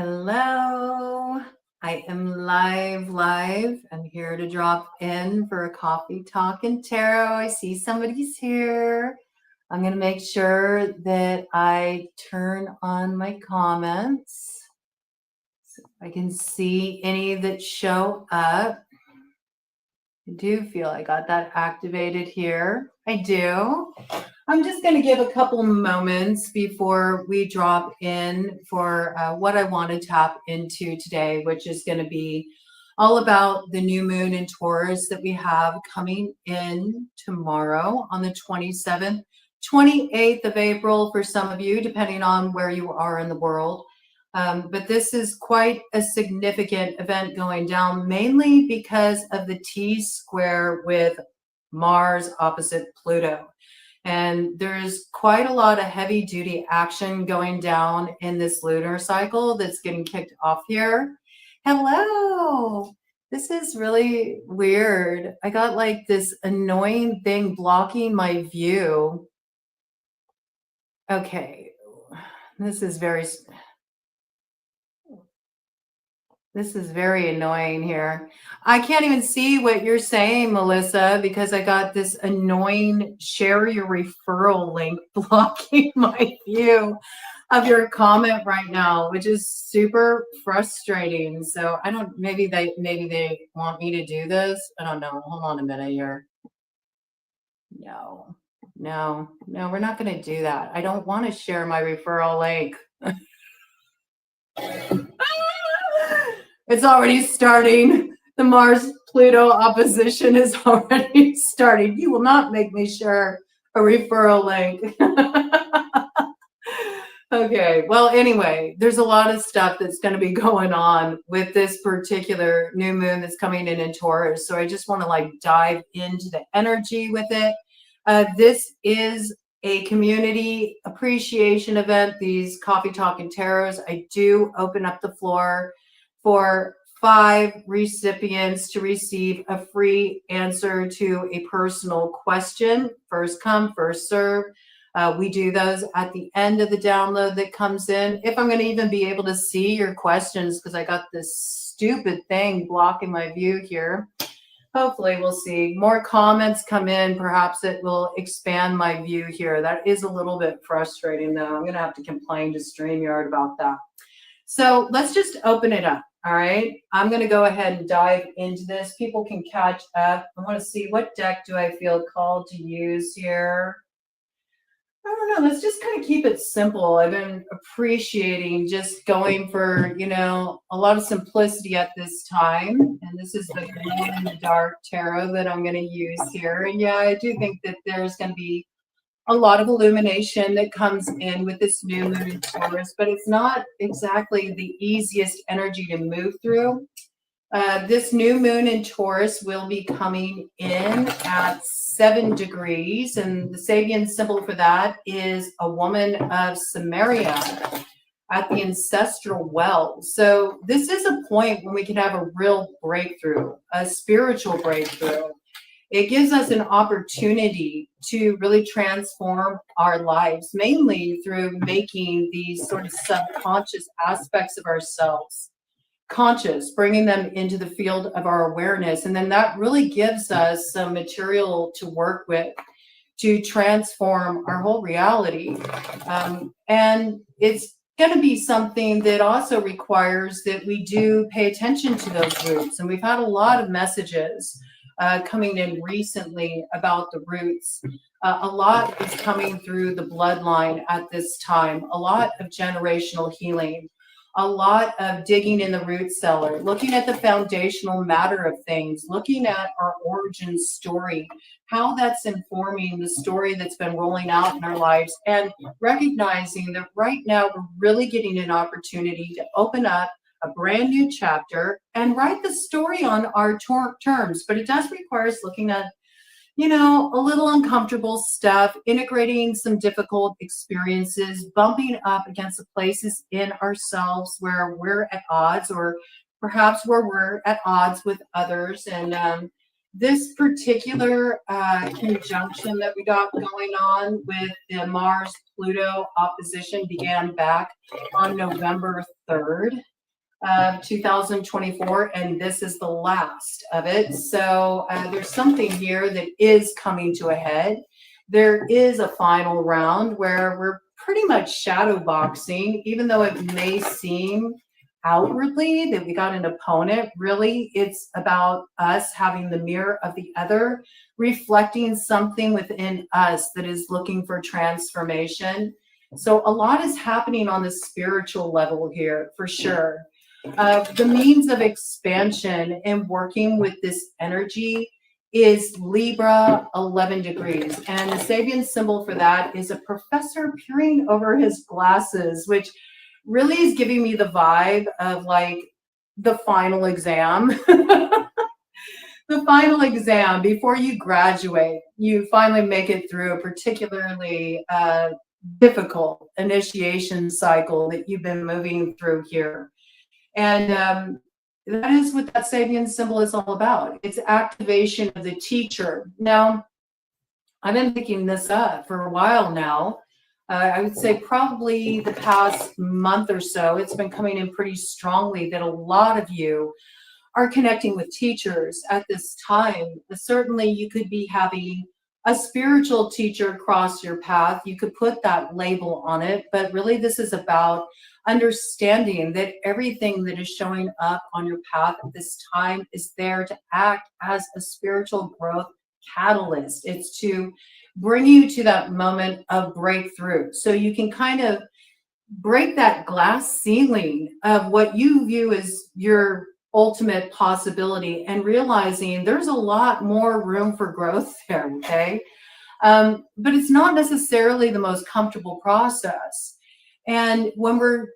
Hello, I am live. I'm here to drop in for a coffee talk and tarot. I see somebody's here. I'm going to make sure that I turn on my comments so I can see any that show up. I do feel I got that activated here. I do. I'm just going to give a couple moments before we drop in for what I want to tap into today, which is going to be all about the new moon in Taurus that we have coming in tomorrow on the 27th, 28th of April for some of you, depending on where you are in the world. But this is quite a significant event going down, mainly because of the T-square with Mars opposite Pluto. And there's quite a lot of heavy duty action going down in this lunar cycle that's getting kicked off here. Hello. This is really weird. I got like this annoying thing blocking my view. Okay. This is very annoying here. I can't even see what you're saying, Melissa, because I got this annoying share your referral link blocking my view of your comment right now, which is super frustrating. So I don't, maybe they want me to do this. I don't know. Hold on a minute here. No, we're not going to do that. I don't want to share my referral link. It's already starting. The Mars-Pluto opposition is already starting. You will not make me share a referral link. Okay, well, anyway, there's a lot of stuff that's going to be going on with this particular new moon that's coming in Taurus. So I just want to like dive into the energy with it. This is a community appreciation event, these coffee talk and tarots. I do open up the floor for 5 recipients to receive a free answer to a personal question. First come, first serve. We do those at the end of the download that comes in. If I'm going to even be able to see your questions, because I got this stupid thing blocking my view here. Hopefully we'll see more comments come in. Perhaps it will expand my view here. That is a little bit frustrating, though. I'm going to have to complain to StreamYard about that. So let's just open it up. All right, I'm going to go ahead and dive into this. People can catch up. I want to see, what deck do I feel called to use here? I don't know. Let's just kind of keep it simple. I've been appreciating just going for, a lot of simplicity at this time. And this is the Glow in the Dark Tarot that I'm going to use here. And yeah, I do think that there's going to be a lot of illumination that comes in with this new moon in Taurus, but it's not exactly the easiest energy to move through. This new moon in Taurus will be coming in at 7 degrees, and the Sabian symbol for that is a woman of Samaria at the ancestral well. So this is a point when we can have a real breakthrough, a spiritual breakthrough. It gives us an opportunity to really transform our lives, mainly through making these sort of subconscious aspects of ourselves conscious, bringing them into the field of our awareness. And then that really gives us some material to work with to transform our whole reality. And it's going to be something that also requires that we do pay attention to those roots. And we've had a lot of messages coming in recently about the roots. A lot is coming through the bloodline at this time, a lot of generational healing, a lot of digging in the root cellar, looking at the foundational matter of things, looking at our origin story, how that's informing the story that's been rolling out in our lives, and recognizing that right now we're really getting an opportunity to open up a brand new chapter and write the story on our terms. But it does require us looking at, a little uncomfortable stuff, integrating some difficult experiences, bumping up against the places in ourselves where we're at odds, or perhaps where we're at odds with others. And This particular conjunction that we got going on with the Mars-Pluto opposition began back on November 3rd of 2024, and this is the last of it. So there's something here that is coming to a head. There is a final round where we're pretty much shadow boxing, even though it may seem outwardly that we got an opponent. Really, it's about us having the mirror of the other, reflecting something within us that is looking for transformation. So a lot is happening on the spiritual level here, for sure. The means of expansion and working with this energy is Libra 11 degrees. And the Sabian symbol for that is a professor peering over his glasses, which really is giving me the vibe of like the final exam. The final exam before you graduate, you finally make it through a particularly difficult initiation cycle that you've been moving through here. And that is what that Sabian symbol is all about. It's activation of the teacher. Now, I've been picking this up for a while now. I would say probably the past month or so, it's been coming in pretty strongly that a lot of you are connecting with teachers at this time. Certainly, you could be having a spiritual teacher cross your path. You could put that label on it, but really this is about understanding that everything that is showing up on your path at this time is there to act as a spiritual growth catalyst. It's to bring you to that moment of breakthrough. So you can kind of break that glass ceiling of what you view as your ultimate possibility and realizing there's a lot more room for growth there, okay? But it's not necessarily the most comfortable process. And when we're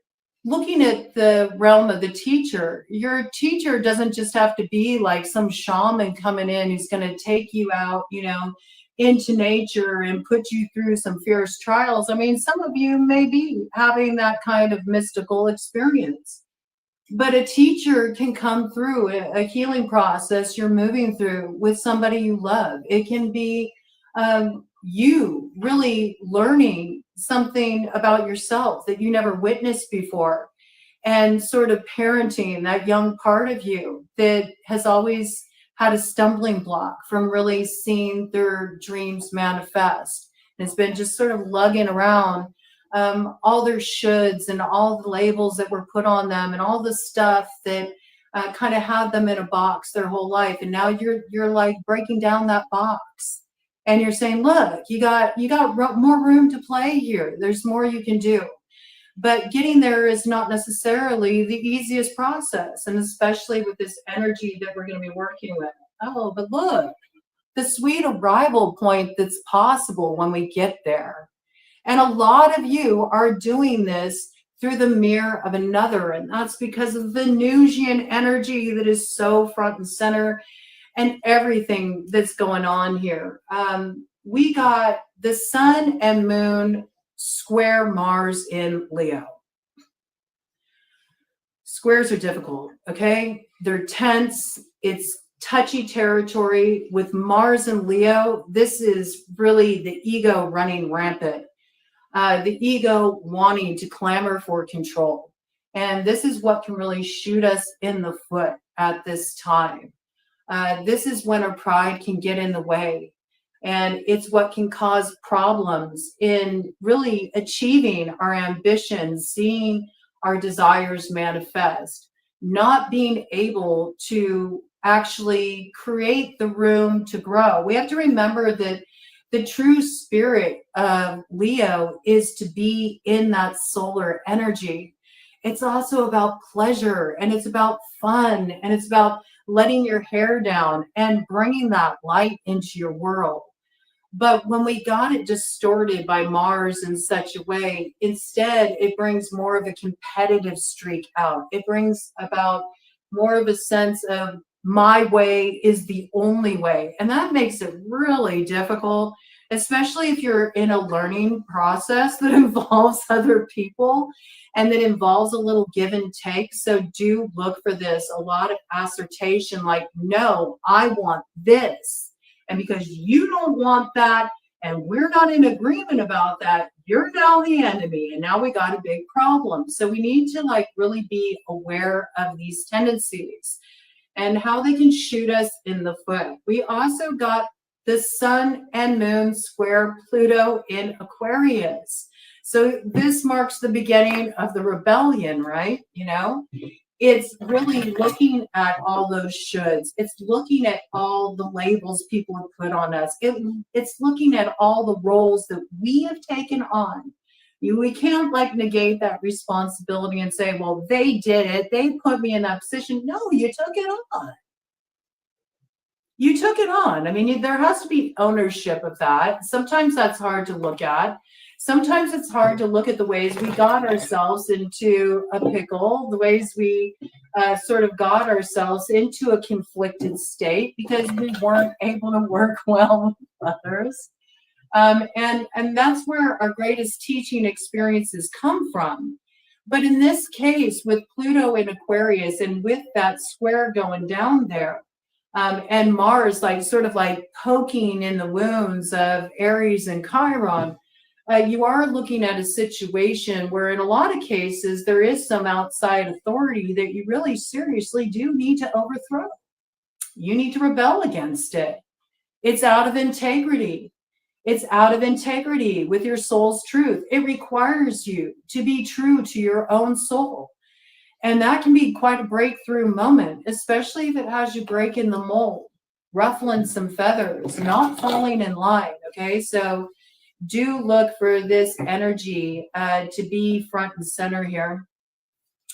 looking at the realm of the teacher, your teacher doesn't just have to be like some shaman coming in who's going to take you out, you know, into nature and put you through some fierce trials. I mean, some of you may be having that kind of mystical experience, but a teacher can come through a healing process you're moving through with somebody you love. It can be you really learning something about yourself that you never witnessed before, and sort of parenting that young part of you that has always had a stumbling block from really seeing their dreams manifest. And it's been just sort of lugging around all their shoulds and all the labels that were put on them and all the stuff that kind of had them in a box their whole life. And now you're like breaking down that box. And you're saying, look, you got more room to play here. There's more you can do. But getting there is not necessarily the easiest process, and especially with this energy that we're going to be working with. Oh, but look, the sweet arrival point that's possible when we get there. And a lot of you are doing this through the mirror of another, and that's because of the Venusian energy that is so front and center and everything that's going on here. We got the sun and moon square Mars in Leo. Squares are difficult, okay? They're tense. It's touchy territory. With Mars and Leo, this is really the ego running rampant. The ego wanting to clamor for control. And this is what can really shoot us in the foot at this time. This is when our pride can get in the way. And it's what can cause problems in really achieving our ambitions, seeing our desires manifest, not being able to actually create the room to grow. We have to remember that the true spirit of Leo is to be in that solar energy. It's also about pleasure, and it's about fun, and it's about letting your hair down and bringing that light into your world. But when we got it distorted by Mars in such a way, instead it brings more of a competitive streak out. It brings about more of a sense of my way is the only way. And that makes it really difficult, especially if you're in a learning process that involves other people and that involves a little give and take. So do look for this, a lot of assertion, like, no, I want this. And because you don't want that, and we're not in agreement about that, you're now the enemy. And now we got a big problem. So we need to like really be aware of these tendencies and how they can shoot us in the foot. We also got the sun and moon square Pluto in Aquarius. So this marks the beginning of the rebellion, right? You know, it's really looking at all those shoulds. It's looking at all the labels people have put on us. It's looking at all the roles that we have taken on. We can't like negate that responsibility and say, well, they did it. They put me in that position. No, you took it on. You took it on. I mean, there has to be ownership of that. Sometimes that's hard to look at. Sometimes it's hard to look at the ways we got ourselves into a pickle, the ways we sort of got ourselves into a conflicted state because we weren't able to work well with others. And that's where our greatest teaching experiences come from. But in this case, with Pluto in Aquarius and with that square going down there, and Mars like sort of like poking in the wounds of Aries and Chiron, you are looking at a situation where in a lot of cases there is some outside authority that you really seriously do need to overthrow. You need to rebel against it. It's out of integrity. It's out of integrity with your soul's truth. It requires you to be true to your own soul. And that can be quite a breakthrough moment, especially if it has you breaking the mold, ruffling some feathers, not falling in line. Okay, so do look for this energy to be front and center here.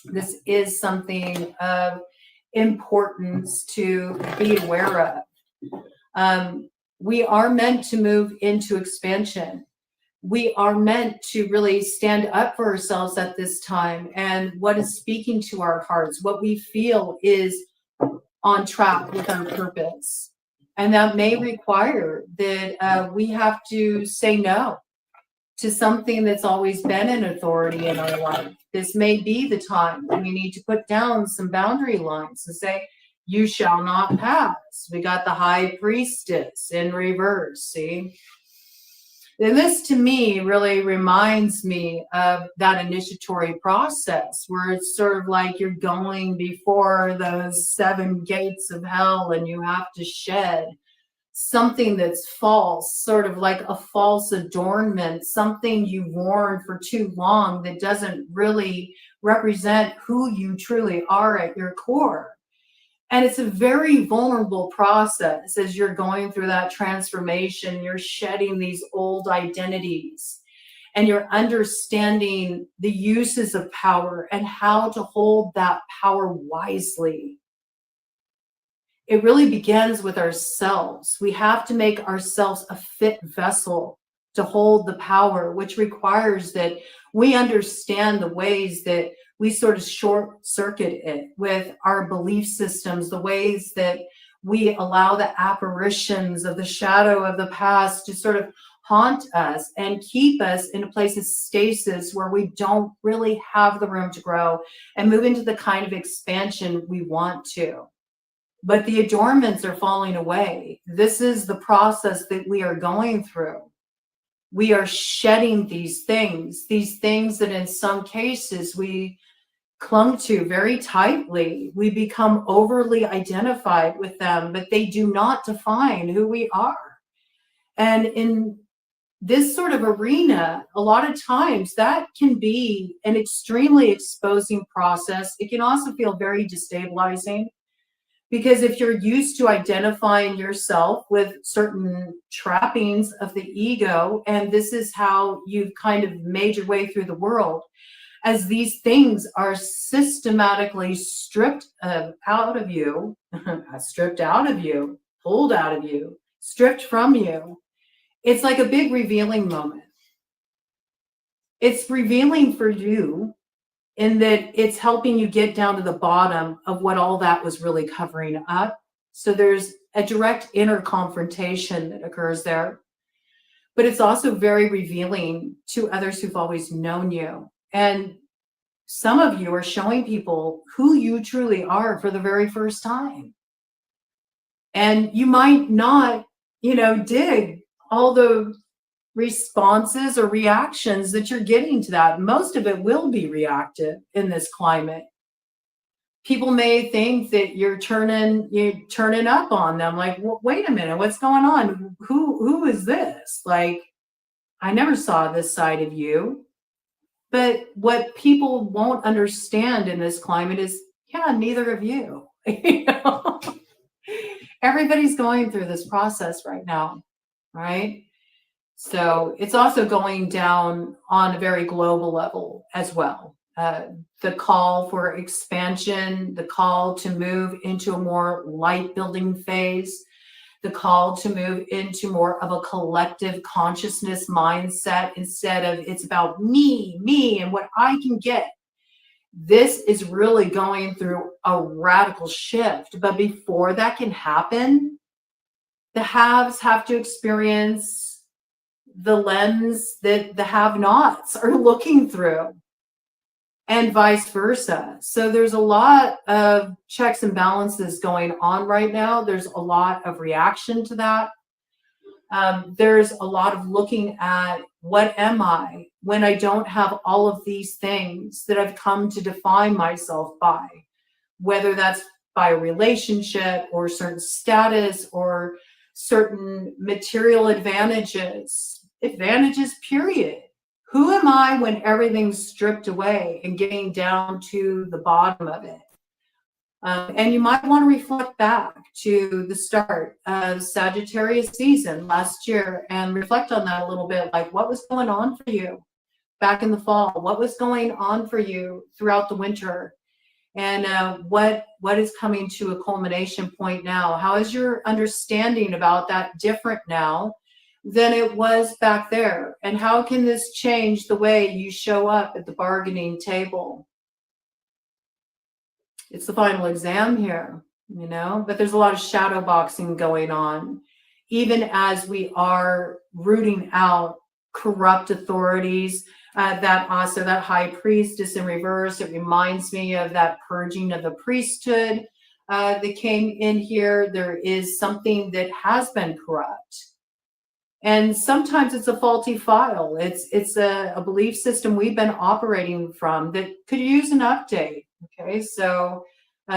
This is something of importance to be aware of. We are meant to move into expansion. We are meant to really stand up for ourselves at this time, and what is speaking to our hearts, what we feel is on track with our purpose. And that may require that we have to say no to something that's always been an authority in our life. This may be the time when we need to put down some boundary lines and say, you shall not pass. We got the high priestess in reverse, see? And this to me really reminds me of that initiatory process where it's sort of like you're going before those 7 gates of hell and you have to shed something that's false, sort of like a false adornment, something you've worn for too long that doesn't really represent who you truly are at your core. And it's a very vulnerable process as you're going through that transformation. You're shedding these old identities and you're understanding the uses of power and how to hold that power wisely. It really begins with ourselves. We have to make ourselves a fit vessel to hold the power, which requires that we understand the ways that we sort of short circuit it with our belief systems, the ways that we allow the apparitions of the shadow of the past to sort of haunt us and keep us in a place of stasis where we don't really have the room to grow and move into the kind of expansion we want to. But the adornments are falling away. This is the process that we are going through. We are shedding these things that in some cases we clung to very tightly. We become overly identified with them, but they do not define who we are. And in this sort of arena, a lot of times that can be an extremely exposing process. It can also feel very destabilizing because if you're used to identifying yourself with certain trappings of the ego, and this is how you've kind of made your way through the world, as these things are systematically stripped out of you, stripped out of you, pulled out of you, stripped from you, it's like a big revealing moment. It's revealing for you in that it's helping you get down to the bottom of what all that was really covering up. So there's a direct inner confrontation that occurs there. but it's also very revealing to others who've always known you. And some of you are showing people who you truly are for the very first time. And you might not, dig all the responses or reactions that you're getting to that. Most of it will be reactive in this climate. People may think that you're turning up on them. Like, well, wait a minute, what's going on? Who is this? Like, I never saw this side of you. But what people won't understand in this climate is, yeah, neither of you. Everybody's going through this process right now, right? So it's also going down on a very global level as well. The call for expansion, the call to move into a more light building phase, the call to move into more of a collective consciousness mindset instead of it's about me, and what I can get. This is really going through a radical shift. But before that can happen, the haves have to experience the lens that the have-nots are looking through, and vice versa. So there's a lot of checks and balances going on right now. There's a lot of reaction to that. There's a lot of looking at, what am I when I don't have all of these things that I've come to define myself by, whether that's by a relationship or certain status or certain material advantages, period. Who am I when everything's stripped away and getting down to the bottom of it? And you might want to reflect back to the start of Sagittarius season last year and reflect on that a little bit. Like, what was going on for you back in the fall? What was going on for you throughout the winter? And what is coming to a culmination point now? How is your understanding about that different now than it was back there? And how can this change the way you show up at the bargaining table? It's the final exam here, but there's a lot of shadow boxing going on, even as we are rooting out corrupt authorities. That high priestess in reverse, it reminds me of that purging of the priesthood that came in here. There is something that has been corrupt. And sometimes it's a faulty file. It's a belief system we've been operating from that could use an update. Okay, so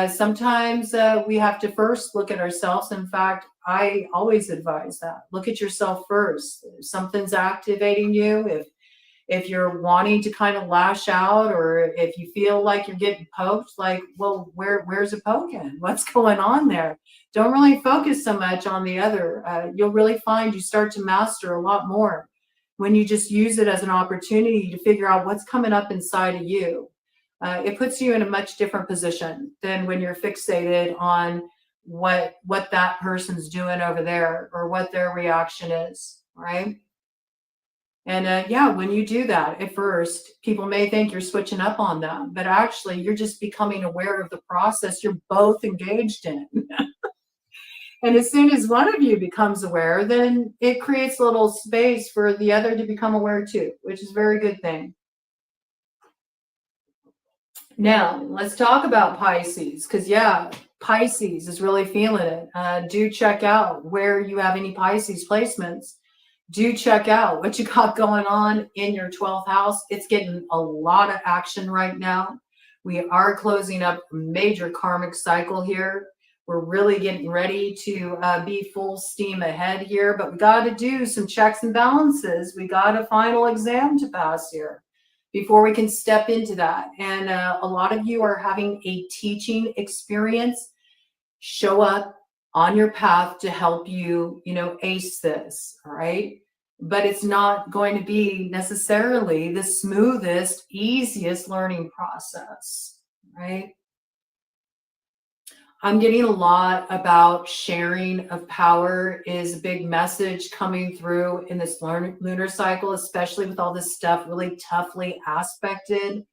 sometimes we have to first look at ourselves. In fact, I always advise that. Look at yourself first. If something's activating you, if you're wanting to kind of lash out, or if you feel like you're getting poked, like, well, where's it poking? What's going on there? Don't really focus so much on the other. You'll really find you start to master a lot more when you just use it as an opportunity to figure out what's coming up inside of you. It puts you in a much different position than when you're fixated on what that person's doing over there or what their reaction is, right? And when you do that, at first, people may think you're switching up on them, but actually you're just becoming aware of the process you're both engaged in. And as soon as one of you becomes aware, then it creates a little space for the other to become aware too, which is a very good thing. Now, let's talk about Pisces, because Pisces is really feeling it. Do check out where you have any Pisces placements. Do check out what you got going on in your 12th house. It's getting a lot of action right now. We are closing up a major karmic cycle here. We're really getting ready to be full steam ahead here, but we got to do some checks and balances. We got a final exam to pass here before we can step into that. And a lot of you are having a teaching experience show up on your path to help you, ace this, all right? But it's not going to be necessarily the smoothest, easiest learning process, right? I'm getting a lot about sharing of power is a big message coming through in this lunar cycle, especially with all this stuff really toughly aspected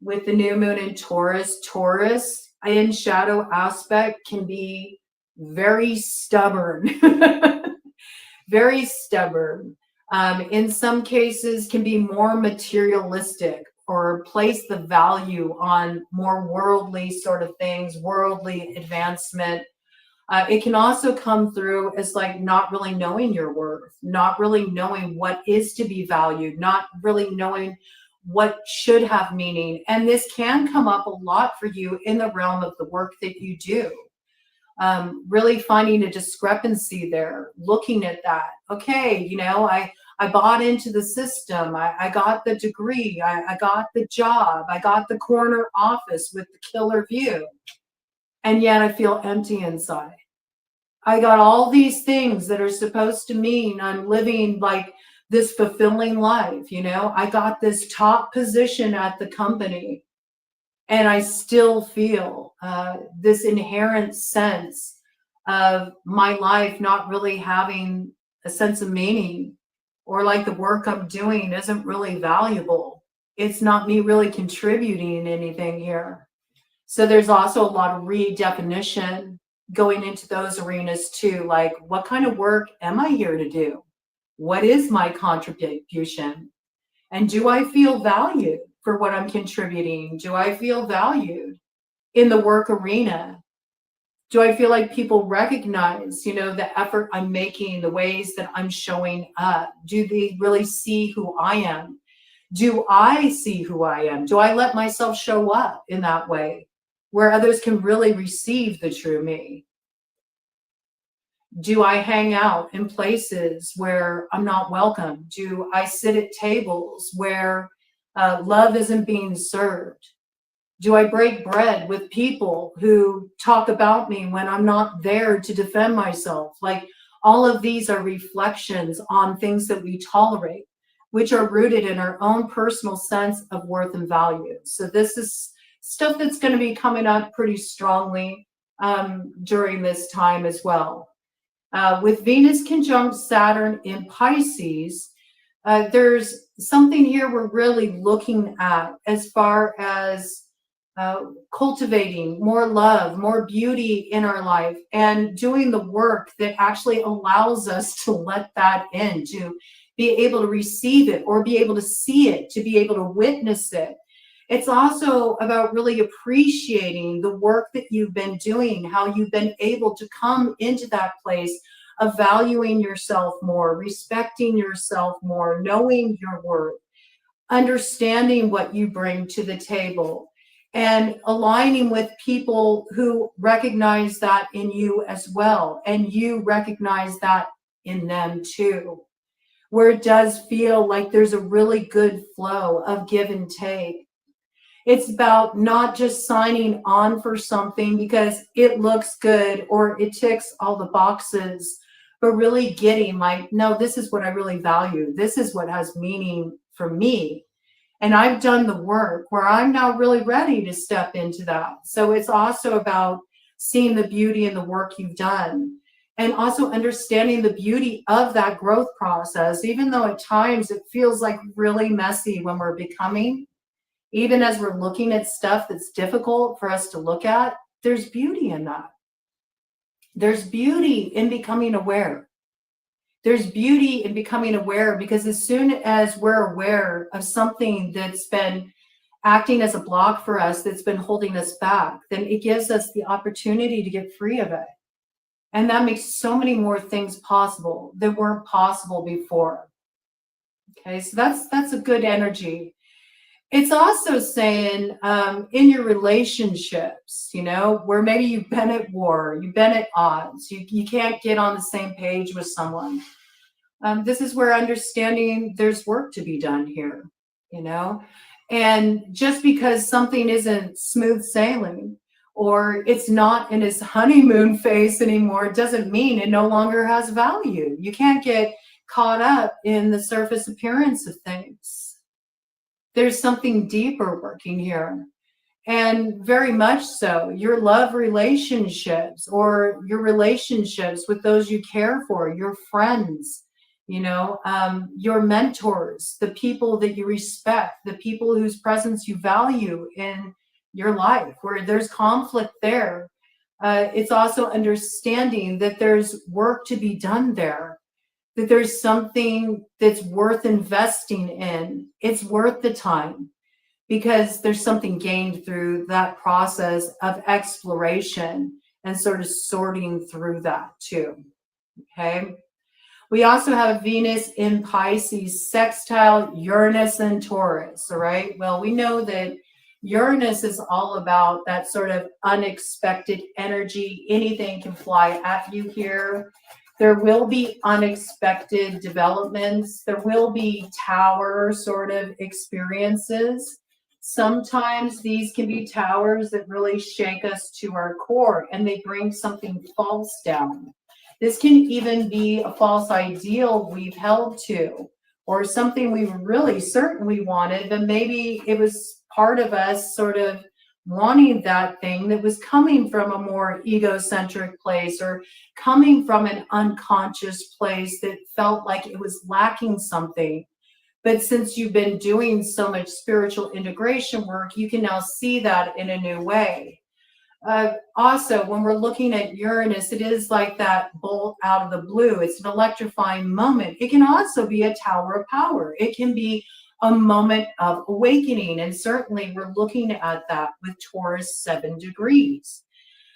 with the new moon in Taurus. Taurus in shadow aspect can be very stubborn, very stubborn. In some cases can be more materialistic or place the value on more worldly sort of things, worldly advancement. It can also come through as like not really knowing your worth, not really knowing what is to be valued, not really knowing what should have meaning. And this can come up a lot for you in the realm of the work that you do. Really finding a discrepancy there, looking at that. Okay, I bought into the system. I got the degree. I got the job. I got the corner office with the killer view. And yet I feel empty inside. I got all these things that are supposed to mean I'm living like this fulfilling life. I got this top position at the company, and I still feel this inherent sense of my life not really having a sense of meaning, or like the work I'm doing isn't really valuable. It's not me really contributing anything here. So there's also a lot of redefinition going into those arenas too. Like, what kind of work am I here to do? What is my contribution? And do I feel valued for what I'm contributing? Do I feel valued in the work arena? Do I feel like people recognize, the effort I'm making, the ways that I'm showing up? Do they really see who I am? Do I see who I am? Do I let myself show up in that way where others can really receive the true me? Do I hang out in places where I'm not welcome? Do I sit at tables where love isn't being served? Do I break bread with people who talk about me when I'm not there to defend myself? Like, all of these are reflections on things that we tolerate, which are rooted in our own personal sense of worth and value. So this is stuff that's going to be coming up pretty strongly during this time as well. With Venus conjunct Saturn in Pisces, there's something here we're really looking at as far as cultivating more love, more beauty in our life, and doing the work that actually allows us to let that in, to be able to receive it or be able to see it, to be able to witness it. It's also about really appreciating the work that you've been doing, how you've been able to come into that place of valuing yourself more, respecting yourself more, knowing your worth, understanding what you bring to the table, and aligning with people who recognize that in you as well, and you recognize that in them too, where it does feel like there's a really good flow of give and take. It's about not just signing on for something because it looks good or it ticks all the boxes, but really getting like, no, this is what I really value. This is what has meaning for me. And I've done the work where I'm now really ready to step into that. So it's also about seeing the beauty in the work you've done, and also understanding the beauty of that growth process, even though at times it feels like really messy when we're becoming. Even as we're looking at stuff that's difficult for us to look at, there's beauty in that. There's beauty in becoming aware. There's beauty in becoming aware, because as soon as we're aware of something that's been acting as a block for us, that's been holding us back, then it gives us the opportunity to get free of it. And that makes so many more things possible that weren't possible before. Okay, so that's a good energy. It's also saying in your relationships, where maybe you've been at war, you've been at odds, you can't get on the same page with someone. This is where understanding there's work to be done here, and just because something isn't smooth sailing or it's not in its honeymoon phase anymore, doesn't mean it no longer has value. You can't get caught up in the surface appearance of things. There's something deeper working here. And very much so, your love relationships or your relationships with those you care for, your friends, your mentors, the people that you respect, the people whose presence you value in your life, where there's conflict there. It's also understanding that there's work to be done there. that there's something that's worth investing in. It's worth the time because there's something gained through that process of exploration and sort of sorting through that too. Okay. We also have Venus in Pisces, sextile Uranus and Taurus. All right. Well, we know that Uranus is all about that sort of unexpected energy. Anything can fly at you here. There will be unexpected developments. There will be tower sort of experiences. Sometimes these can be towers that really shake us to our core and they bring something false down. This can even be a false ideal we've held to, or something we were really certain we wanted, but maybe it was part of us sort of wanting that thing that was coming from a more egocentric place or coming from an unconscious place that felt like it was lacking something. But since you've been doing so much spiritual integration work, you can now see that in a new way. Also, when we're looking at Uranus, it is like that bolt out of the blue. It's an electrifying moment. It can also be a tower of power. It can be a moment of awakening. And certainly we're looking at that with Taurus 7 degrees.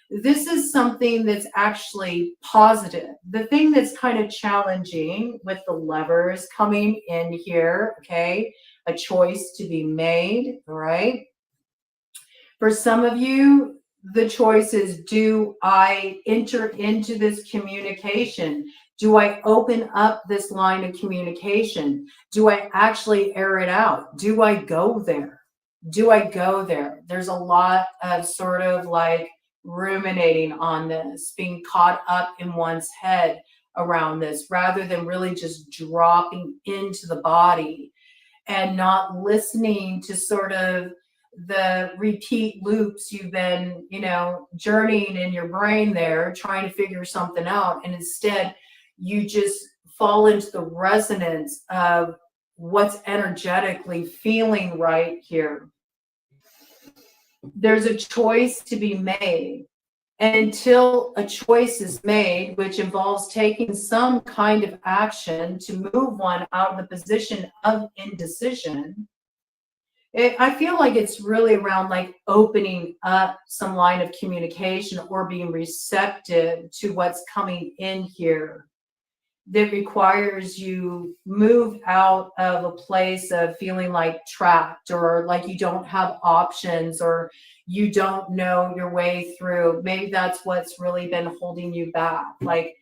This is something that's actually positive. The thing that's kind of challenging with the levers coming in here, okay, a choice to be made, all right? For some of you, the choice is, do I enter into this communication? Do I open up this line of communication? Do I actually air it out? Do I go there? Do I go there? There's a lot of sort of like ruminating on this, being caught up in one's head around this, rather than really just dropping into the body and not listening to sort of the repeat loops you've been, journeying in your brain there, trying to figure something out. And instead, you just fall into the resonance of what's energetically feeling right here. There's a choice to be made. And until a choice is made, which involves taking some kind of action to move one out of the position of indecision, I feel like it's really around like opening up some line of communication or being receptive to what's coming in here that requires you move out of a place of feeling like trapped or like you don't have options or you don't know your way through. Maybe that's what's really been holding you back. Like,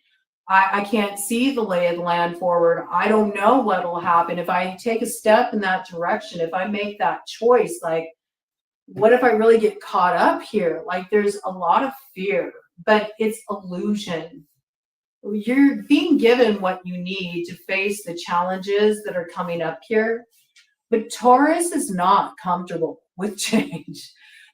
I can't see the lay of the land forward. I don't know what will happen if I take a step in that direction. If I make that choice, like, what if I really get caught up here? Like, there's a lot of fear, but it's illusion. You're being given what you need to face the challenges that are coming up here. But Taurus is not comfortable with change.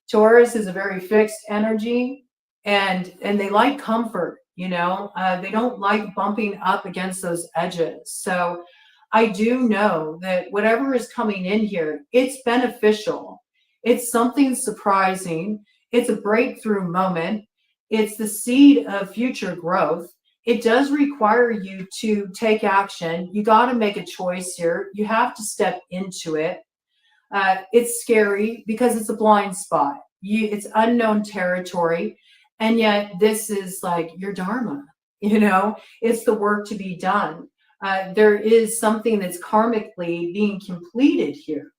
Taurus is a very fixed energy, and they like comfort. They don't like bumping up against those edges. So I do know that whatever is coming in here, it's beneficial. It's something surprising. It's a breakthrough moment. It's the seed of future growth. It does require you to take action. You got to make a choice here. You have to step into it. It's scary because it's a blind spot. It's unknown territory. And yet this is like your dharma, it's the work to be done. There is something that's karmically being completed here.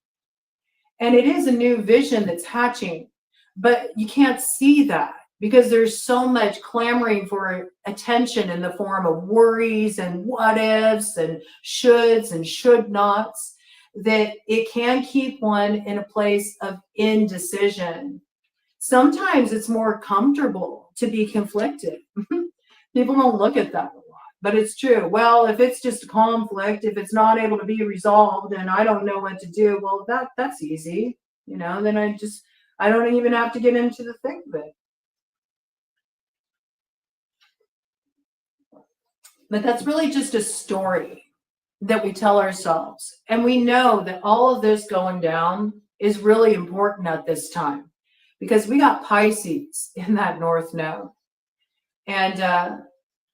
And it is a new vision that's hatching, but you can't see that because there's so much clamoring for attention in the form of worries and what ifs and shoulds and should nots that it can keep one in a place of indecision. Sometimes it's more comfortable to be conflicted. People don't look at that a lot, but it's true. Well, if it's just a conflict, if it's not able to be resolved and I don't know what to do, well, that's easy. Then I don't even have to get into the thick of it. But that's really just a story that we tell ourselves. And we know that all of this going down is really important at this time, because we got Pisces in that North Node. And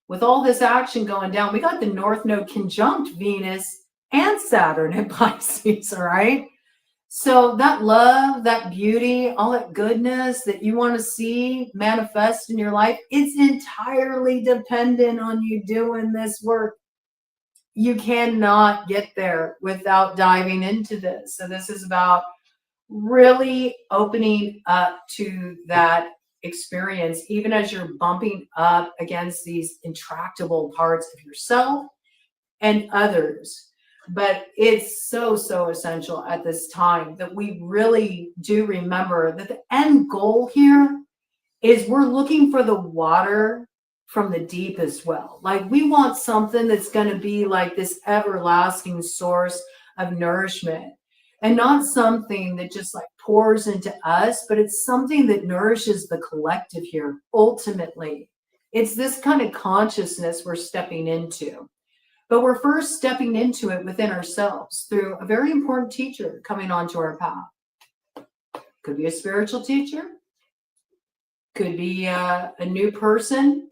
with all this action going down, we got the North Node conjunct Venus and Saturn in Pisces, all right? So that love, that beauty, all that goodness that you want to see manifest in your life, it's entirely dependent on you doing this work. You cannot get there without diving into this. So this is about really opening up to that experience, even as you're bumping up against these intractable parts of yourself and others. But it's so essential at this time that we really do remember that the end goal here is we're looking for the water from the deepest well. Like, we want something that's going to be like this everlasting source of nourishment, and not something that just like pours into us, but it's something that nourishes the collective here. Ultimately, it's this kind of consciousness we're stepping into. But we're first stepping into it within ourselves through a very important teacher coming onto our path. Could be a spiritual teacher. Could be a new person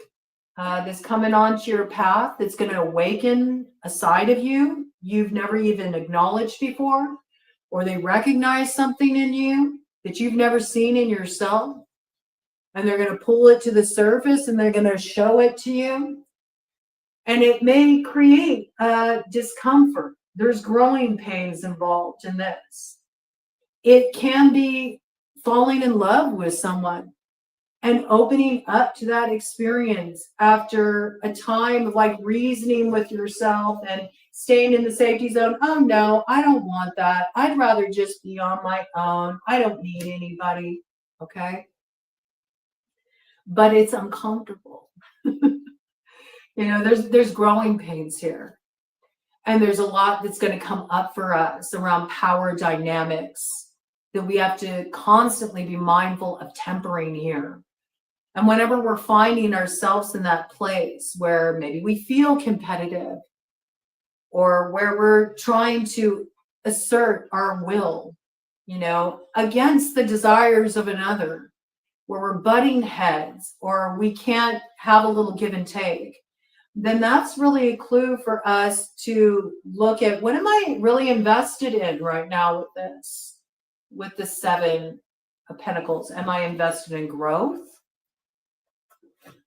that's coming onto your path that's going to awaken a side of you you've never even acknowledged before, or they recognize something in you that you've never seen in yourself, and they're going to pull it to the surface and they're going to show it to you. And it may create discomfort. There's growing pains involved in this. It can be falling in love with someone and opening up to that experience after a time of like reasoning with yourself and staying in the safety zone. Oh no, I don't want that. I'd rather just be on my own. I don't need anybody. Okay. But it's uncomfortable. You know, there's growing pains here. And there's a lot that's going to come up for us around power dynamics that we have to constantly be mindful of tempering here. And whenever we're finding ourselves in that place where maybe we feel competitive, or where we're trying to assert our will, you know, against the desires of another, where we're butting heads, or we can't have a little give and take, then that's really a clue for us to look at, what am I really invested in right now with this, with the Seven of Pentacles? Am I invested in growth?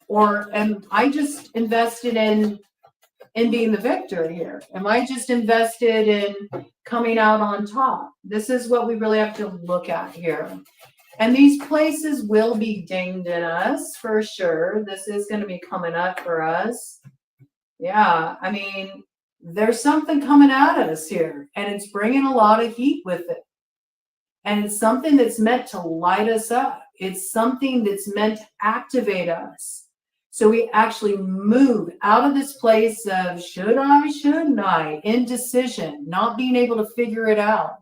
Or am I just invested in being the victor here? Am I just invested in coming out on top? This is what we really have to look at here. And these places will be dinged in us for sure. This is going to be coming up for us. Yeah, I mean, there's something coming at us here, and it's bringing a lot of heat with it. And it's something that's meant to light us up. It's something that's meant to activate us. So we actually move out of this place of should I, shouldn't I, indecision, not being able to figure it out,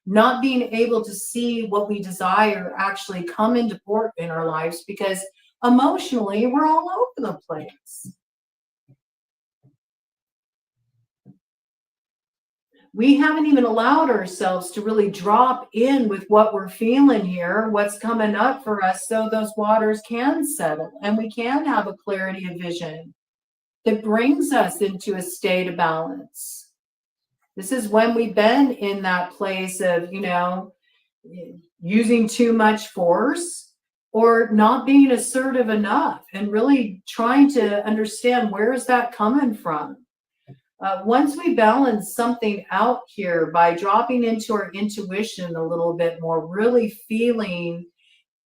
not being able to see what we desire actually come into port in our lives, because emotionally we're all over the place. We haven't even allowed ourselves to really drop in with what we're feeling here, what's coming up for us, so those waters can settle and we can have a clarity of vision that brings us into a state of balance. This is when we've been in that place of, you know, using too much force or not being assertive enough, and really trying to understand, where is that coming from? Once we balance something out here by dropping into our intuition a little bit more, really feeling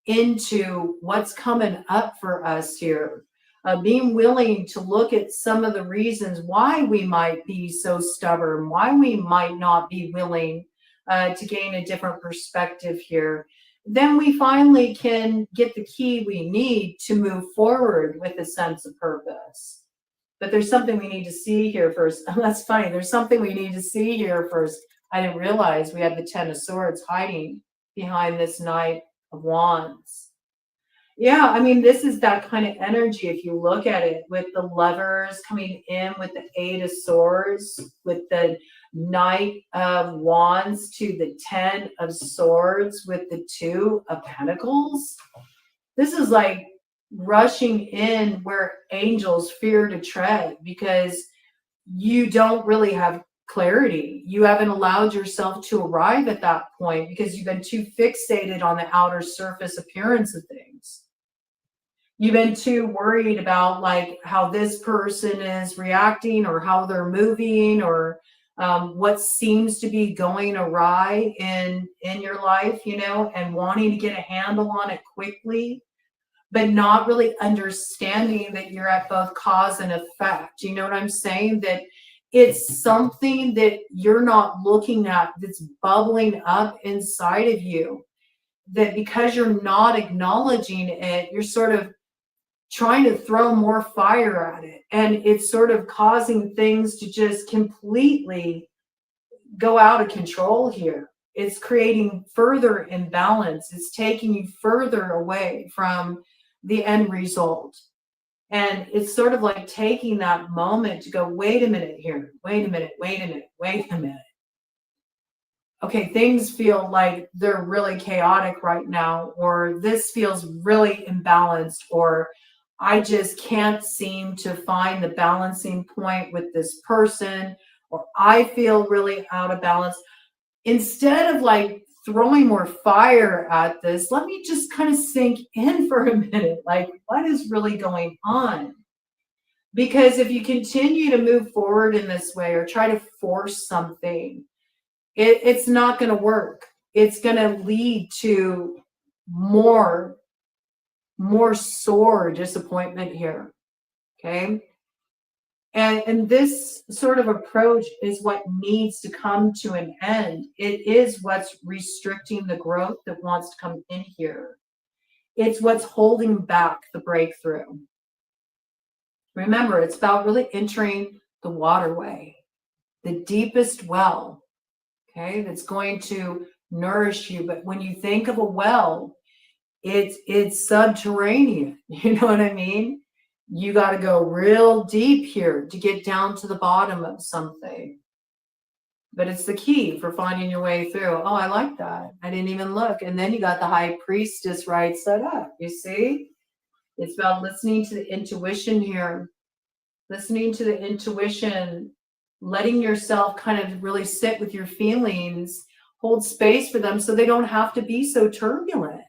into what's coming up for us here, being willing to look at some of the reasons why we might be so stubborn, why we might not be willing to gain a different perspective here, then we finally can get the key we need to move forward with a sense of purpose. But there's something we need to see here first. That's funny. There's something we need to see here first. I didn't realize we had the Ten of Swords hiding behind this Knight of Wands. Yeah, I mean, this is that kind of energy if you look at it, with the Lovers coming in with the Eight of Swords, with the Knight of Wands to the Ten of Swords with the Two of Pentacles. This is like rushing in where angels fear to tread because you don't really have clarity. You haven't allowed yourself to arrive at that point because you've been too fixated on the outer surface appearance of things. You've been too worried about like how this person is reacting or how they're moving or what seems to be going awry in your life, you know, and wanting to get a handle on it quickly, but not really understanding that you're at both cause and effect. You know what I'm saying? That it's something that you're not looking at that's bubbling up inside of you, that because you're not acknowledging it, you're sort of trying to throw more fire at it. And it's sort of causing things to just completely go out of control here. It's creating further imbalance. It's taking you further away from the end result. And it's sort of like taking that moment to go, wait a minute here, wait a minute, wait a minute, wait a minute. Okay, things feel like they're really chaotic right now, or this feels really imbalanced, or I just can't seem to find the balancing point with this person, or I feel really out of balance. Instead of like throwing more fire at this, let me just kind of sink in for a minute. Like, what is really going on? Because if you continue to move forward in this way or try to force something, it's not going to work. It's going to lead to more sore disappointment here. Okay. And this sort of approach is what needs to come to an end. It is what's restricting the growth that wants to come in here. It's what's holding back the breakthrough. Remember, it's about really entering the waterway, the deepest well, okay, that's going to nourish you. But when you think of a well, it's subterranean. You know what I mean? You got to go real deep here to get down to the bottom of something. But it's the key for finding your way through. Oh, I like that. I didn't even look. And then you got the high priestess right set up. You see? It's about listening to the intuition here. Listening to the intuition, letting yourself kind of really sit with your feelings, hold space for them so they don't have to be so turbulent.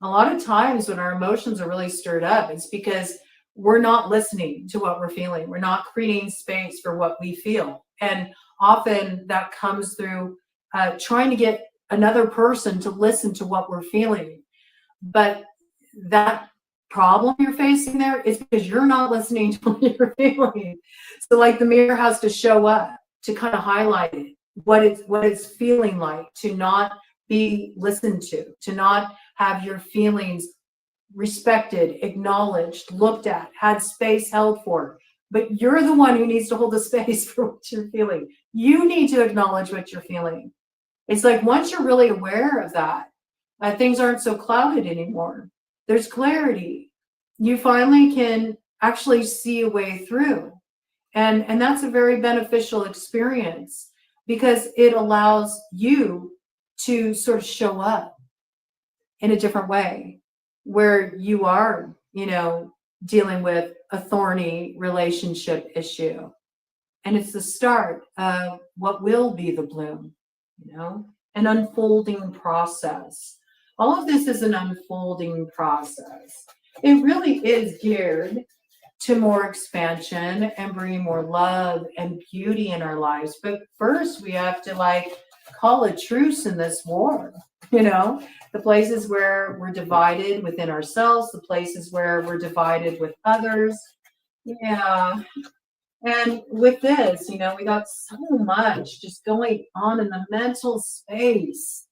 A lot of times when our emotions are really stirred up, it's because we're not listening to what we're feeling. We're not creating space for what we feel. And often that comes through trying to get another person to listen to what we're feeling. But that problem you're facing there is because you're not listening to what you're feeling. So like the mirror has to show up to kind of highlight it, what it's feeling like, to not be listened to not have your feelings respected, acknowledged, looked at, had space held for. But you're the one who needs to hold the space for what you're feeling. You need to acknowledge what you're feeling. It's like once you're really aware of that, things aren't so clouded anymore. There's clarity. You finally can actually see a way through. And that's a very beneficial experience because it allows you to sort of show up in a different way where you are, you know, dealing with a thorny relationship issue. And it's the start of what will be the bloom, you know, an unfolding process. All of this is an unfolding process. It really is geared to more expansion and bringing more love and beauty in our lives. But first we have to like call a truce in this war, you know, the places where we're divided within ourselves, the places where we're divided with others. Yeah. And with this, you know, we got so much just going on in the mental space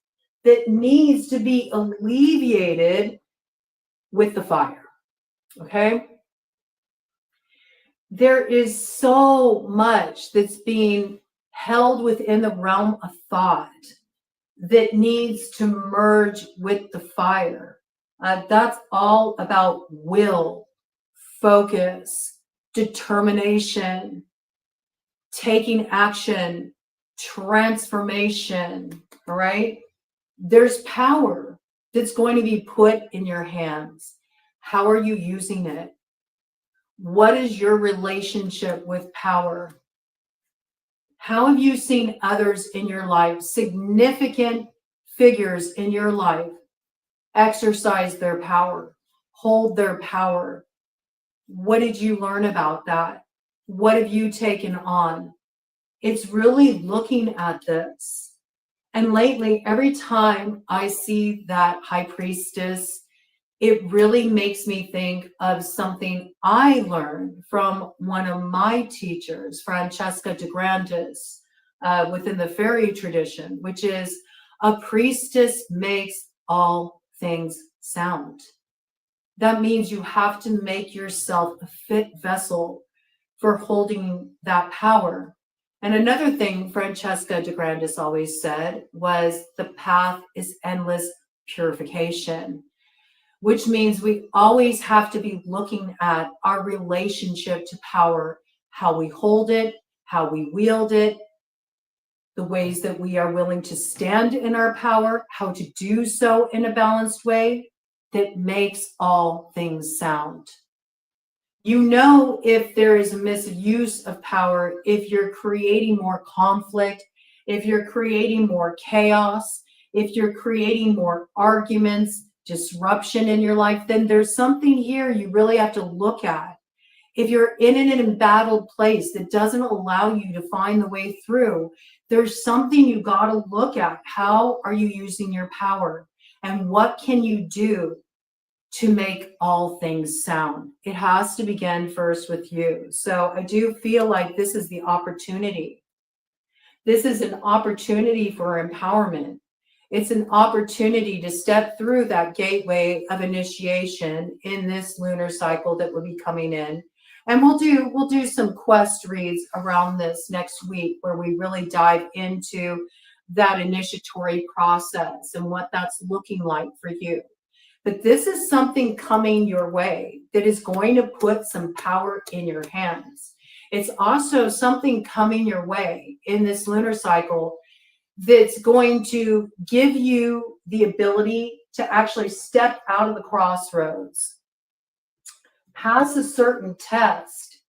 that needs to be alleviated with the fire. Okay? There is so much that's being held within the realm of thought that needs to merge with the fire. That's all about will, focus, determination, taking action, transformation, all right? There's power that's going to be put in your hands. How are you using it? What is your relationship with power? How have you seen others in your life, significant figures in your life, exercise their power, hold their power? What did you learn about that? What have you taken on? It's really looking at this. And lately, every time I see that high priestess, it really makes me think of something I learned from one of my teachers, Francesca de Grandis, within the fairy tradition, which is a priestess makes all things sound. That means you have to make yourself a fit vessel for holding that power. And another thing Francesca de Grandis always said was the path is endless purification, which means we always have to be looking at our relationship to power, how we hold it, how we wield it, the ways that we are willing to stand in our power, how to do so in a balanced way that makes all things sound. You know if there is a misuse of power, if you're creating more conflict, if you're creating more chaos, if you're creating more arguments, disruption in your life, then there's something here you really have to look at. If you're in an embattled place that doesn't allow you to find the way through, there's something you got to look at. How are you using your power? And what can you do to make all things sound? It has to begin first with you. So I do feel like this is the opportunity. This is an opportunity for empowerment. It's an opportunity to step through that gateway of initiation in this lunar cycle that will be coming in. And we'll do some quest reads around this next week where we really dive into that initiatory process and what that's looking like for you. But this is something coming your way that is going to put some power in your hands. It's also something coming your way in this lunar cycle that's going to give you the ability to actually step out of the crossroads, pass a certain test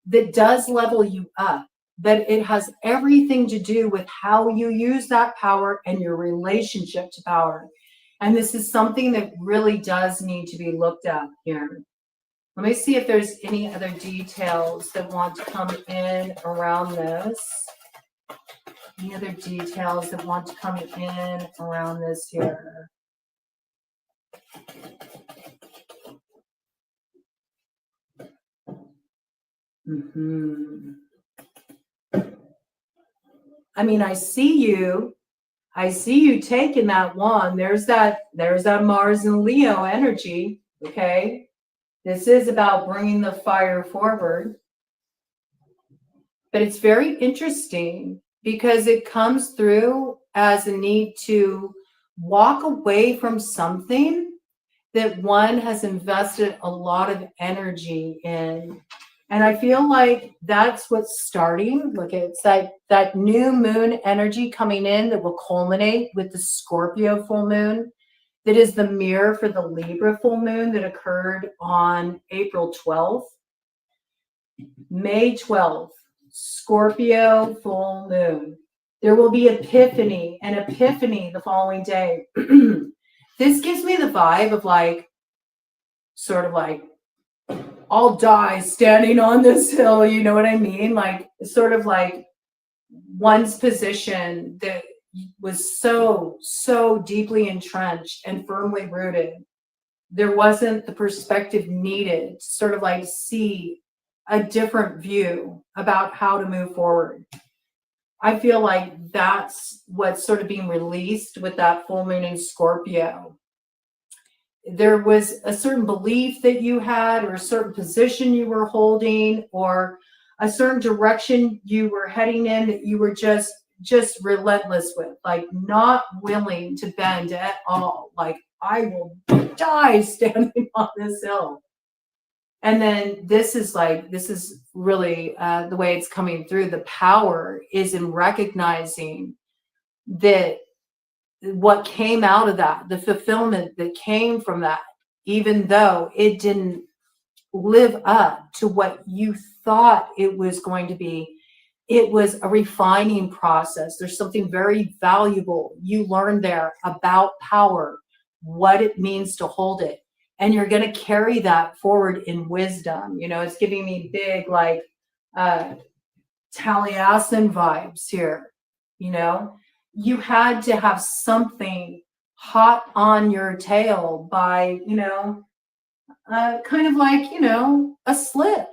that does level you up, but it has everything to do with how you use that power and your relationship to power. And this is something that really does need to be looked at here. Let me see if there's any other details that want to come in around this. Any other details that want to come in around this here? I mean, I see you taking that wand. There's that Mars and Leo energy, okay? This is about bringing the fire forward. But it's very interesting because it comes through as a need to walk away from something that one has invested a lot of energy in. And I feel like that's what's starting. Look, it's that new moon energy coming in that will culminate with the Scorpio full moon. That is the mirror for the Libra full moon that occurred on April 12th. May 12th, Scorpio full moon. There will be an epiphany the following day. This gives me the vibe of like, sort of like, I'll die standing on this hill, you know what I mean? Like, sort of like one's position that was so deeply entrenched and firmly rooted. There wasn't the perspective needed to sort of like see a different view about how to move forward. I feel like that's what's sort of being released with that full moon in Scorpio. There was a certain belief that you had, or a certain position you were holding, or a certain direction you were heading in that you were just relentless with, like not willing to bend at all. Like, I will die standing on this hill. And then this is really the way it's coming through. The power is in recognizing that what came out of that, the fulfillment that came from that, even though it didn't live up to what you thought it was going to be. It was a refining process. There's something very valuable you learned there about power, what it means to hold it. And you're going to carry that forward in wisdom. You know, it's giving me big, like, Taliesin vibes here. You know, you had to have something hot on your tail by, you know, kind of like, you know, a slip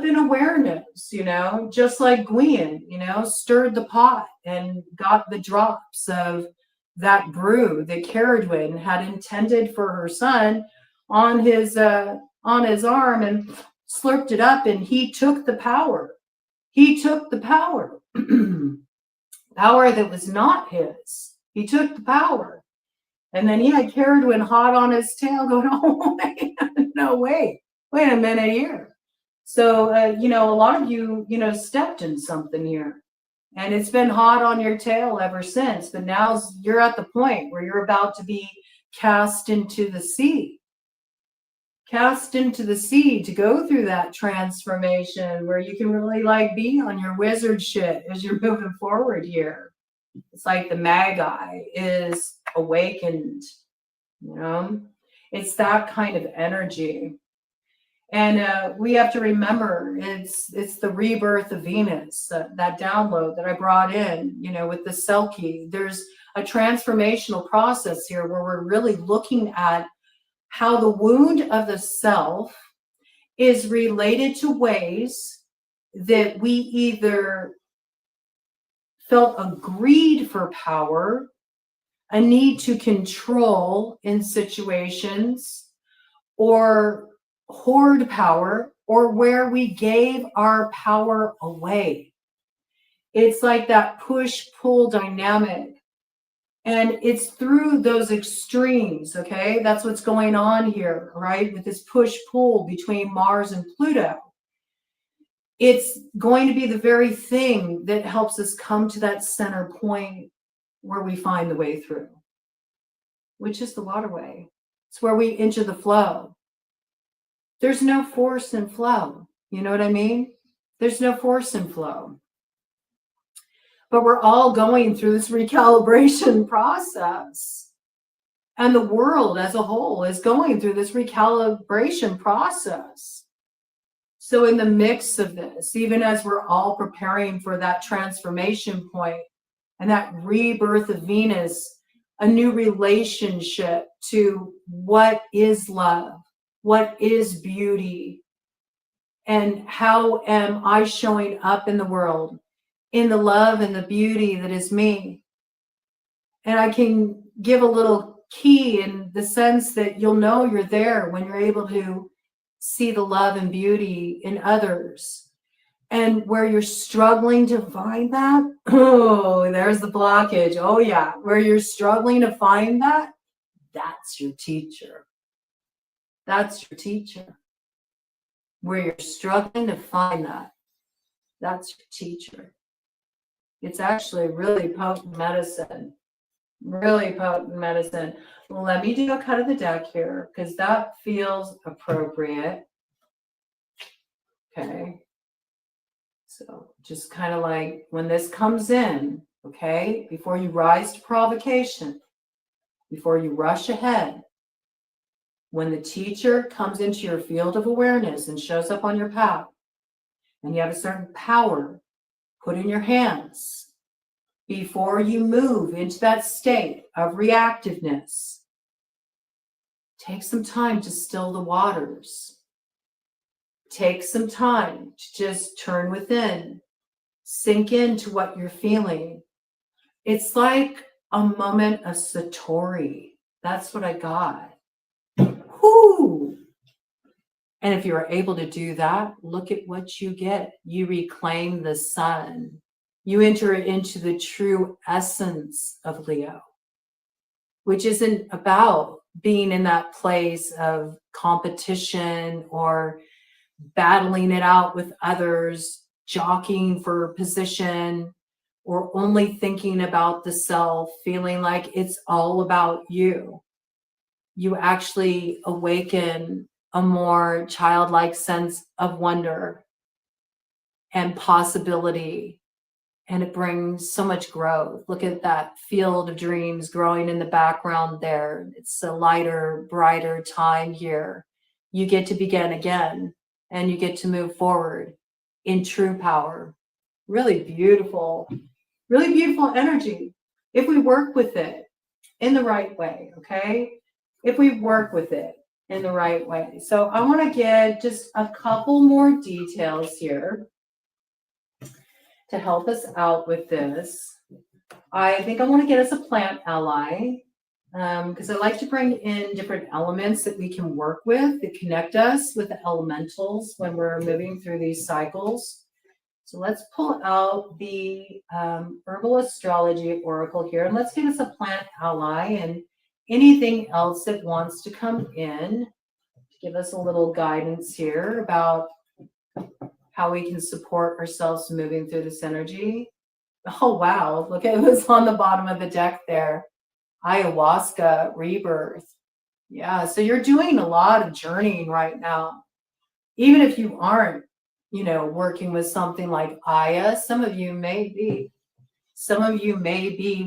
in awareness, you know, just like Gwen, you know, stirred the pot and got the drops of that brew that Caradwin had intended for her son on his arm, and slurped it up, and he took the power. He took the power. Power that was not his. He took the power. And then he had Caradwin hot on his tail going, oh, no, wait a minute here. So, you know, a lot of you, you know, stepped in something here, and it's been hot on your tail ever since. But now you're at the point where you're about to be cast into the sea. Cast into the sea to go through that transformation where you can really like be on your wizard shit as you're moving forward here. It's like the Magi is awakened, you know? It's that kind of energy. And we have to remember it's the rebirth of Venus, that download that I brought in, you know, with the Selkie. There's a transformational process here where we're really looking at how the wound of the self is related to ways that we either felt a greed for power, a need to control in situations, or hoard power, or where we gave our power away. It's like that push-pull dynamic. And it's through those extremes, okay? That's what's going on here, right? With this push-pull between Mars and Pluto. It's going to be the very thing that helps us come to that center point where we find the way through, which is the waterway. It's where we enter the flow. There's no force in flow. You know what I mean? There's no force in flow. But we're all going through this recalibration process. And the world as a whole is going through this recalibration process. So in the mix of this, even as we're all preparing for that transformation point and that rebirth of Venus, a new relationship to what is love, what is beauty, and how am I showing up in the world, in the love and the beauty that is me. And I can give a little key in the sense that you'll know you're there when you're able to see the love and beauty in others. And where you're struggling to find that, oh, there's the blockage. Oh yeah, where you're struggling to find that, that's your teacher. That's your teacher. Where you're struggling to find that, that's your teacher. It's actually really potent medicine. Really potent medicine. Well, let me do a cut of the deck here because that feels appropriate. Okay. So just kind of like when this comes in, okay, before you rise to provocation, before you rush ahead, when the teacher comes into your field of awareness and shows up on your path, and you have a certain power put in your hands, before you move into that state of reactiveness, take some time to still the waters. Take some time to just turn within, sink into what you're feeling. It's like a moment of Satori. That's what I got. Whoo! And if you're able to do that, look at what you get. You reclaim the sun. You enter into the true essence of Leo, which isn't about being in that place of competition or battling it out with others, jockeying for position, or only thinking about the self, feeling like it's all about you. you actually awaken a more childlike sense of wonder and possibility, and it brings so much growth. Look at that field of dreams growing in the background there. It's a lighter, brighter time here. You get to begin again, and you get to move forward in true power. Really beautiful energy if we work with it in the right way, okay? If we work with it in the right way. So I want to get just a couple more details here to help us out with this. I think I want to get us a plant ally, because I like to bring in different elements that we can work with that connect us with the elementals when we're moving through these cycles. So let's pull out the Herbal Astrology Oracle here, and let's get us a plant ally and anything else that wants to come in to give us a little guidance here about how we can support ourselves moving through this energy. Oh, wow. Look at what's on the bottom of the deck there. Ayahuasca, rebirth. Yeah, so you're doing a lot of journeying right now. Even if you aren't, working with something like Aya, some of you may be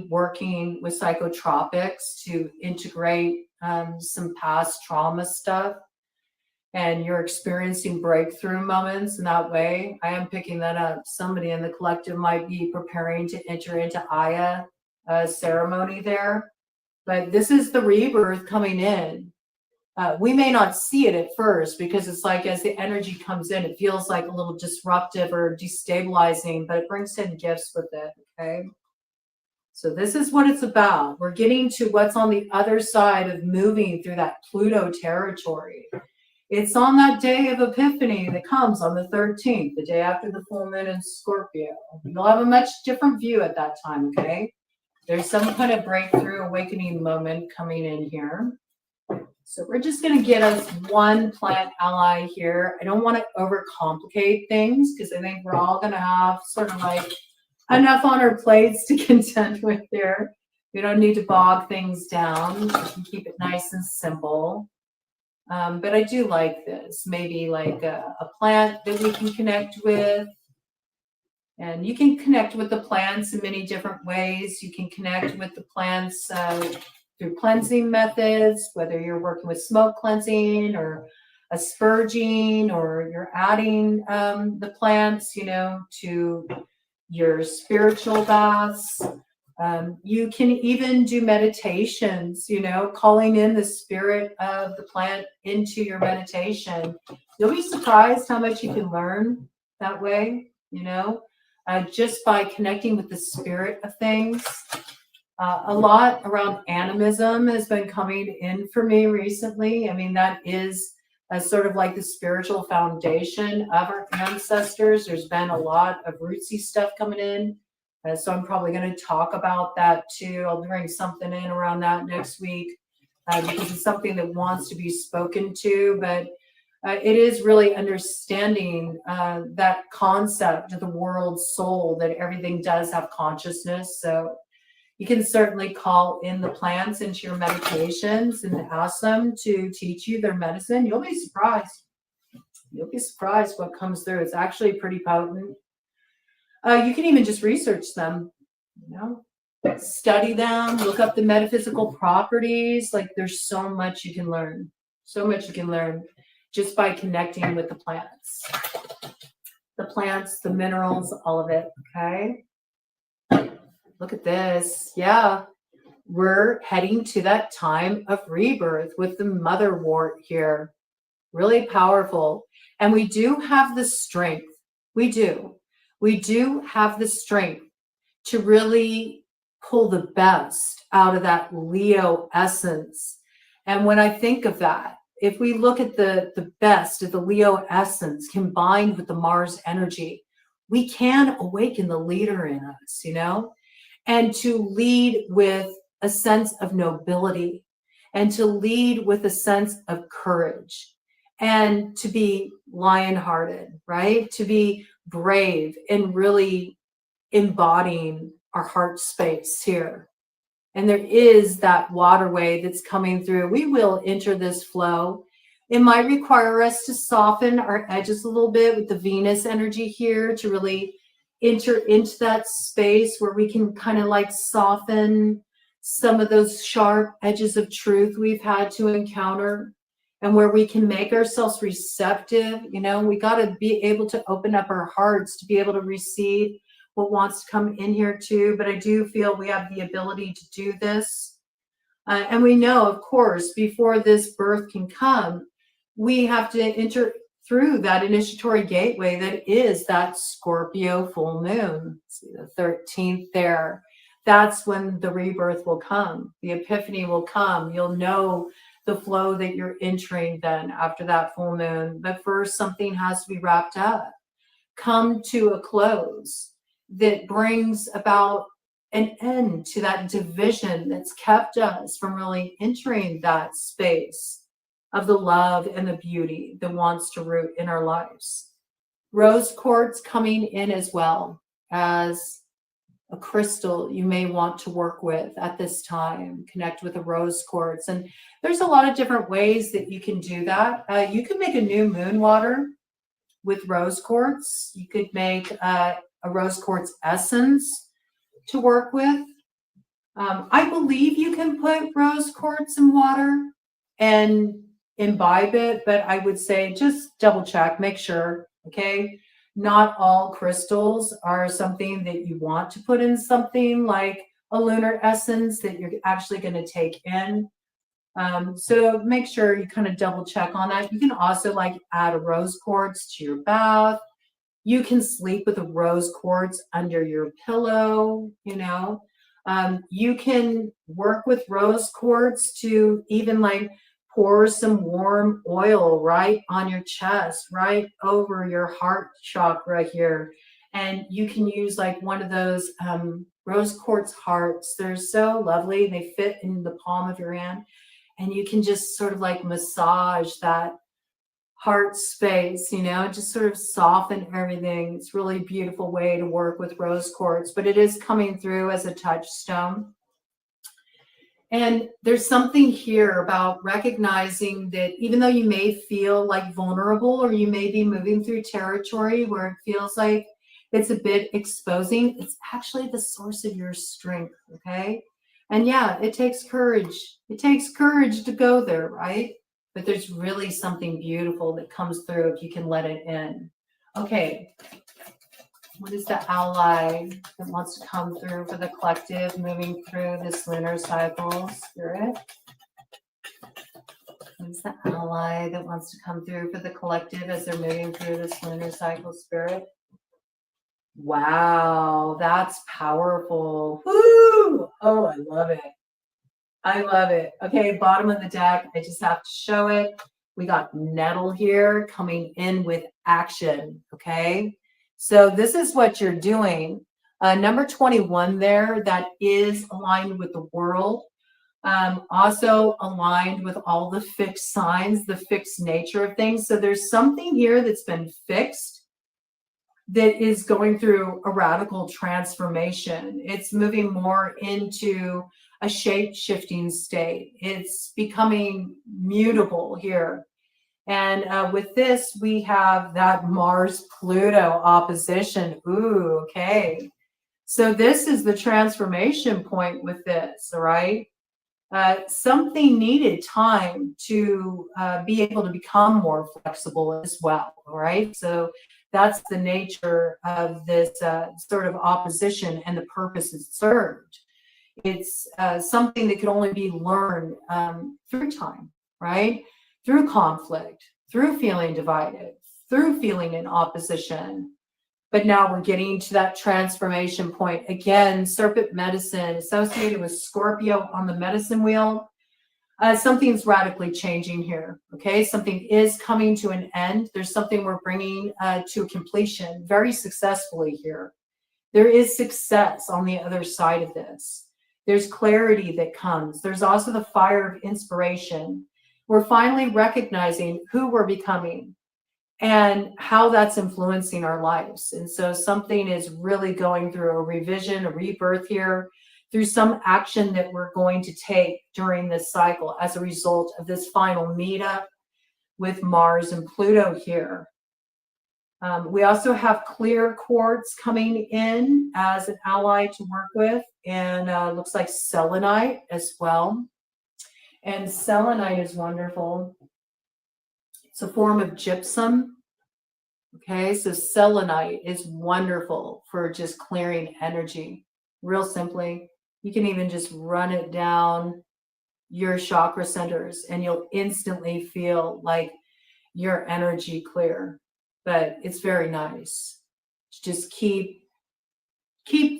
working with psychotropics to integrate some past trauma stuff, and you're experiencing breakthrough moments in that way. I am picking that up. Somebody in the collective might be preparing to enter into Aya ceremony there, but this is the rebirth coming in. We may not see it at first because it's like as the energy comes in, it feels like a little disruptive or destabilizing, but it brings in gifts with it, okay? So this is what it's about. We're getting to what's on the other side of moving through that Pluto territory. It's on that day of Epiphany that comes on the 13th, the day after the full moon in Scorpio. You'll have a much different view at that time, okay? There's some kind of breakthrough, awakening moment coming in here. So we're just going to get us one plant ally here. I don't want to overcomplicate things because I think we're all going to have sort of like enough on our plates to contend with here. We don't need to bog things down. We can keep it nice and simple. But I do like this. Maybe like a plant that we can connect with. And you can connect with the plants in many different ways. You can connect with the plants through cleansing methods, whether you're working with smoke cleansing or asperging, or you're adding the plants, to your spiritual baths. You can even do meditations, calling in the spirit of the plant into your meditation. You'll be surprised how much you can learn that way, just by connecting with the spirit of things. A lot around animism has been coming in for me recently. I mean, that is sort of like the spiritual foundation of our ancestors. There's been a lot of rootsy stuff coming in. So I'm probably going to talk about that too. I'll bring something in around that next week because it's something that wants to be spoken to. But it is really understanding that concept of the world soul, that everything does have consciousness. So you can certainly call in the plants into your meditations and ask them to teach you their medicine. You'll be surprised. You'll be surprised what comes through. It's actually pretty potent. You can even just research them, study them, look up the metaphysical properties. Like there's so much you can learn. So much you can learn just by connecting with the plants. The plants, the minerals, all of it, okay? Look at this. Yeah, we're heading to that time of rebirth with the motherwort here. Really powerful. And we do have the strength. We do have the strength to really pull the best out of that Leo essence. And when I think of that, if we look at the best of the Leo essence combined with the Mars energy, we can awaken the leader in us, and to lead with a sense of nobility, and to lead with a sense of courage, and to be lion-hearted, right? To be brave and really embodying our heart space here. and there is that waterway that's coming through. We will enter this flow. It might require us to soften our edges a little bit with the Venus energy here to really enter into that space where we can kind of like soften some of those sharp edges of truth we've had to encounter, and where we can make ourselves receptive. You know, we got to be able to open up our hearts to be able to receive what wants to come in here too. But I do feel we have the ability to do this. And we know, of course, before this birth can come, we have to enter through that initiatory gateway that is that Scorpio full moon. See the 13th there. That's when the rebirth will come. The epiphany will come. You'll know the flow that you're entering then after that full moon. But first, something has to be wrapped up, come to a close, that brings about an end to that division that's kept us from really entering that space of the love and the beauty that wants to root in our lives. Rose quartz coming in as well as a crystal you may want to work with at this time. Connect with a rose quartz. And there's a lot of different ways that you can do that. You can make a new moon water with rose quartz. You could make a rose quartz essence to work with. I believe you can put rose quartz in water and imbibe it, but I would say just double check, make sure, okay? Not all crystals are something that you want to put in something like a lunar essence that you're actually going to take in. So make sure you kind of double check on that. You can also like add a rose quartz to your bath. You can sleep with a rose quartz under your pillow, you know. You can work with rose quartz to even like pour some warm oil right on your chest, right over your heart chakra here. And you can use like one of those rose quartz hearts. They're so lovely. They fit in the palm of your hand. And you can just sort of like massage that heart space, you know, just sort of soften everything. It's a really beautiful way to work with rose quartz, but it is coming through as a touchstone. And there's something here about recognizing that even though you may feel like vulnerable, or you may be moving through territory where it feels like it's a bit exposing, it's actually the source of your strength, okay? And yeah, it takes courage. It takes courage to go there, right? But there's really something beautiful that comes through if you can let it in. Okay. What is the ally that wants to come through for the collective moving through this lunar cycle, Spirit? What is the ally that wants to come through for the collective as they're moving through this lunar cycle, Spirit? Wow, that's powerful. Woo! Oh, I love it. I love it. Okay, bottom of the deck, I just have to show it. We got nettle here coming in with action, okay? So this is what you're doing. Number 21 there, that is aligned with the world. Also aligned with all the fixed signs, the fixed nature of things. So there's something here that's been fixed that is going through a radical transformation. It's moving more into a shape-shifting state. It's becoming mutable here. And with this, we have that Mars-Pluto opposition. Ooh, okay. So this is the transformation point with this, all right? Something needed time to be able to become more flexible as well, all right? So that's the nature of this sort of opposition and the purpose it served. It's something that could only be learned through time, right? Through conflict, through feeling divided, through feeling in opposition. But now we're getting to that transformation point. Again, serpent medicine associated with Scorpio on the medicine wheel. Something's radically changing here, okay? Something is coming to an end. There's something we're bringing to completion very successfully here. There is success on the other side of this. There's clarity that comes. There's also the fire of inspiration. We're finally recognizing who we're becoming and how that's influencing our lives. And so something is really going through a revision, a rebirth here through some action that we're going to take during this cycle as a result of this final meetup with Mars and Pluto here. We also have clear quartz coming in as an ally to work with, and looks like selenite as well. And selenite is wonderful. It's a form of gypsum. Okay, so selenite is wonderful for just clearing energy. Real simply, you can even just run it down your chakra centers and you'll instantly feel like your energy clear. But it's very nice to just keep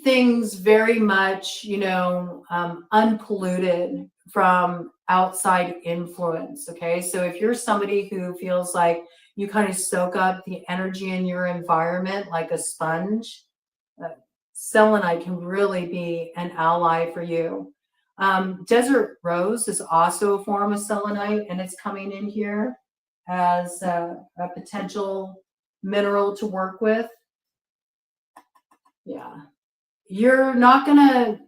things very much, you know, unpolluted from outside influence. Okay, so if you're somebody who feels like you kind of soak up the energy in your environment like a sponge, selenite can really be an ally for you. Desert rose is also a form of selenite, and it's coming in here as a potential mineral to work with. Yeah, you're not gonna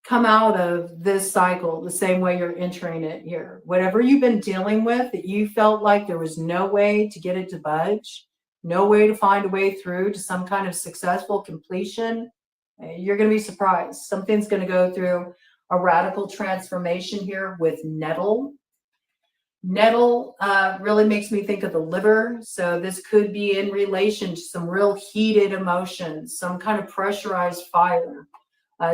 come out of this cycle the same way you're entering it here. Whatever you've been dealing with that you felt like there was no way to get it to budge, no way to find a way through to some kind of successful completion, you're going to be surprised. Something's going to go through a radical transformation here with nettle. Nettle really makes me think of the liver. So this could be in relation to some real heated emotions, some kind of pressurized fire.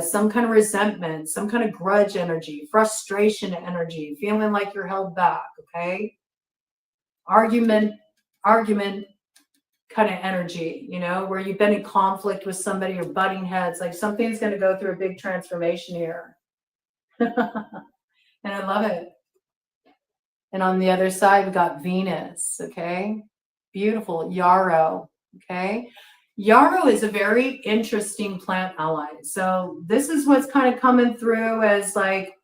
Some kind of resentment, some kind of grudge energy, frustration energy, feeling like you're held back, okay? Argument kind of energy, you know, where you've been in conflict with somebody or butting heads, like something's going to go through a big transformation here. And I love it. And on the other side, we got Venus, okay? Beautiful, yarrow, okay? Yarrow is a very interesting plant ally. So this is what's kind of coming through as like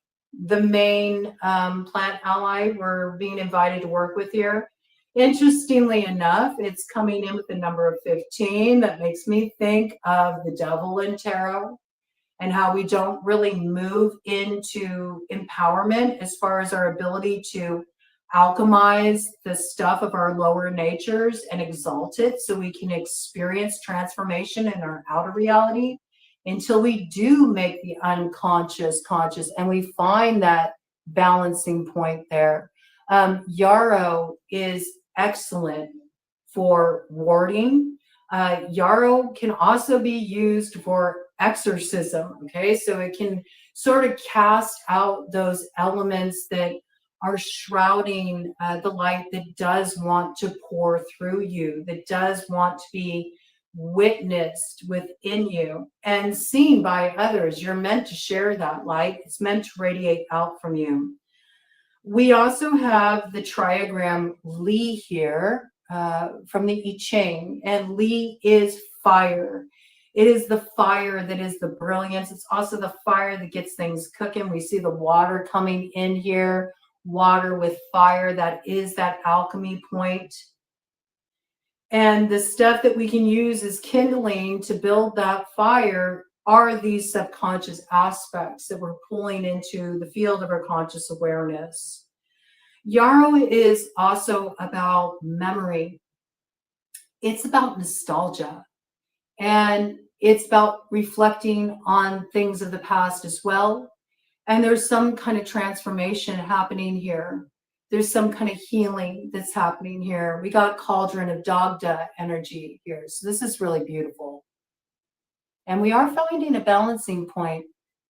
the main plant ally we're being invited to work with here. Interestingly enough, it's coming in with the number of 15. That makes me think of the devil in tarot and how we don't really move into empowerment as far as our ability to alchemize the stuff of our lower natures and exalt it so we can experience transformation in our outer reality until we do make the unconscious conscious and we find that balancing point there. Yarrow is excellent for warding. Yarrow can also be used for exorcism, okay? So it can sort of cast out those elements that are shrouding the light that does want to pour through you, that does want to be witnessed within you and seen by others. You're meant to share that light. It's meant to radiate out from you. We also have the triagram Li here from the I Ching, and Li is fire. It is the fire that is the brilliance. It's also the fire that gets things cooking. We see the water coming in here. Water with fire, that is that alchemy point. And the stuff that we can use as kindling to build that fire are these subconscious aspects that we're pulling into the field of our conscious awareness. Yarrow is also about memory. It's about nostalgia. And it's about reflecting on things of the past as well. And there's some kind of transformation happening here. There's some kind of healing that's happening here. We got cauldron of Dagda energy here. So this is really beautiful. And we are finding a balancing point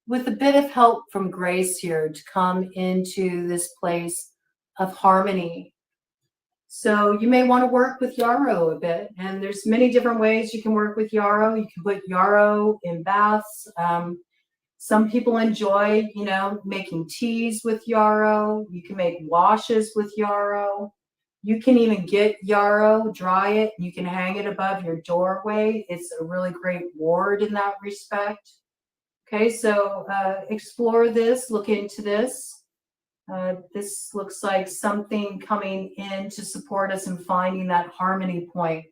with a bit of help from Grace here to come into this place of harmony. So you may want to work with yarrow a bit. And there's many different ways you can work with yarrow. You can put yarrow in baths. Some people enjoy, you know, making teas with yarrow. You can make washes with yarrow. You can even get yarrow, dry it, and you can hang it above your doorway. It's a really great ward in that respect. Okay, so explore this, look into this. This looks like something coming in to support us in finding that harmony point.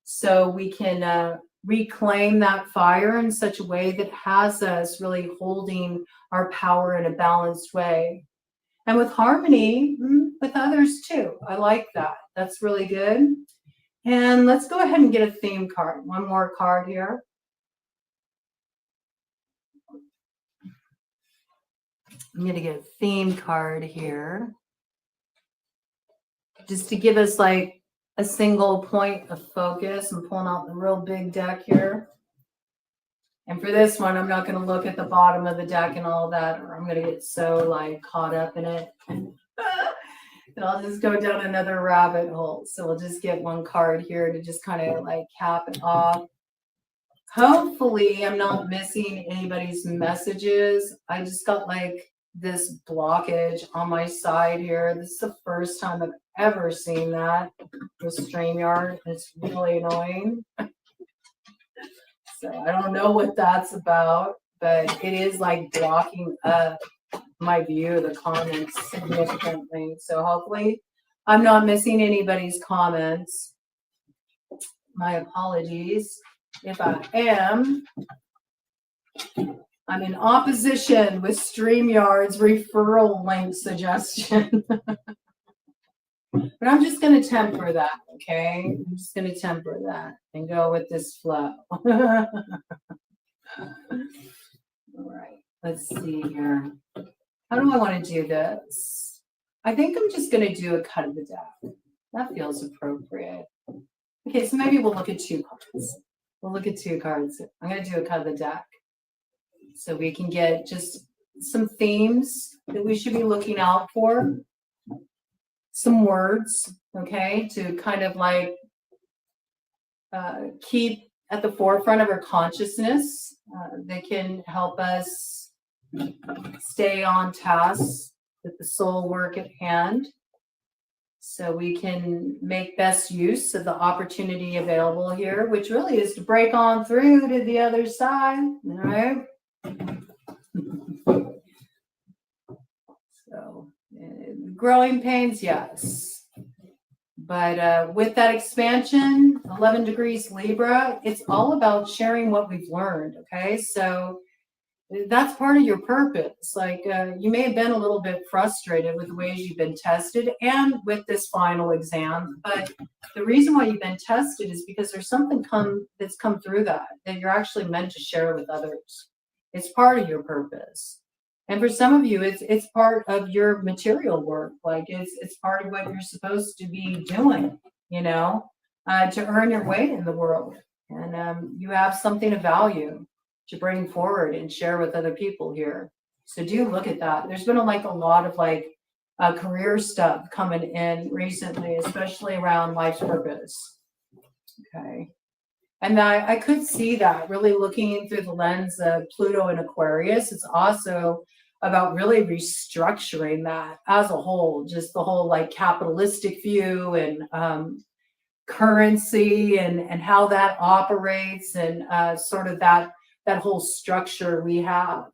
So we can reclaim that fire in such a way that has us really holding our power in a balanced way. And with harmony with others too. I like that. That's really good. And let's go ahead and get a theme card. One more card here. I'm going to get a theme card here, just to give us like a single point of focus. I'm pulling out the real big deck here. And for this one, I'm not going to look at the bottom of the deck and all that, or I'm going to get so like caught up in it. And I'll just go down another rabbit hole. So we'll just get one card here to just kind of like cap it off. Hopefully I'm not missing anybody's messages. I just got like this blockage on my side here. This is the first time I've ever seen that with StreamYard. It's really annoying. So I don't know what that's about, but it is like blocking up my view of the comments significantly. So hopefully I'm not missing anybody's comments. My apologies if I am. I'm in opposition with StreamYard's referral link suggestion. But I'm just going to temper that, okay? I'm just going to temper that and go with this flow. All right, let's see here. How do I want to do this? I think I'm just going to do a cut of the deck. That feels appropriate. Okay, so maybe we'll look at two cards. We'll look at two cards. I'm going to do a cut of the deck so we can get just some themes that we should be looking out for. Some words, okay, to kind of like keep at the forefront of our consciousness. They can help us stay on task with the soul work at hand, so we can make best use of the opportunity available here, which really is to break on through to the other side, all right? So growing pains, yes. But with that expansion, 11 degrees Libra, it's all about sharing what we've learned, okay? So that's part of your purpose. Like you may have been a little bit frustrated with the ways you've been tested and with this final exam, but the reason why you've been tested is because there's something that's come through that you're actually meant to share with others. It's part of your purpose. And for some of you, it's part of your material work. Like it's part of what you're supposed to be doing, you know, to earn your way in the world. And you have something of value to bring forward and share with other people here. So do look at that. There's been a lot of career stuff coming in recently, especially around life's purpose. Okay. And I could see that really looking through the lens of Pluto and Aquarius. It's also about really restructuring that as a whole, just the whole like capitalistic view and currency and how that operates and sort of that whole structure we have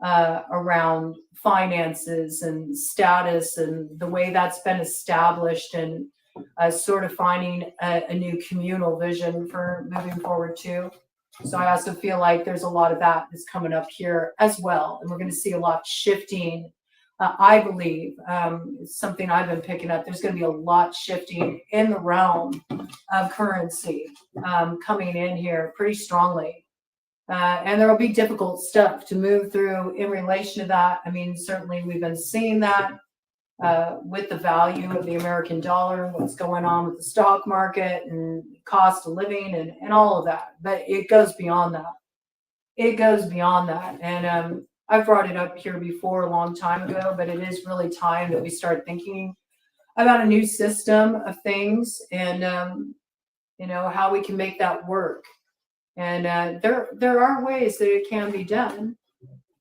around finances and status and the way that's been established, and sort of finding a new communal vision for moving forward too. So I also feel like there's a lot of that that's coming up here as well. And we're going to see a lot shifting. I believe it's something I've been picking up. There's going to be a lot shifting in the realm of currency coming in here pretty strongly. And there will be difficult stuff to move through in relation to that. I mean, certainly we've been seeing that with the value of the American dollar, what's going on with the stock market and cost of living and all of that. But it goes beyond that. It goes beyond that. And I've brought it up here before a long time ago, but it is really time that we start thinking about a new system of things and, you know, how we can make that work. And there are ways that it can be done.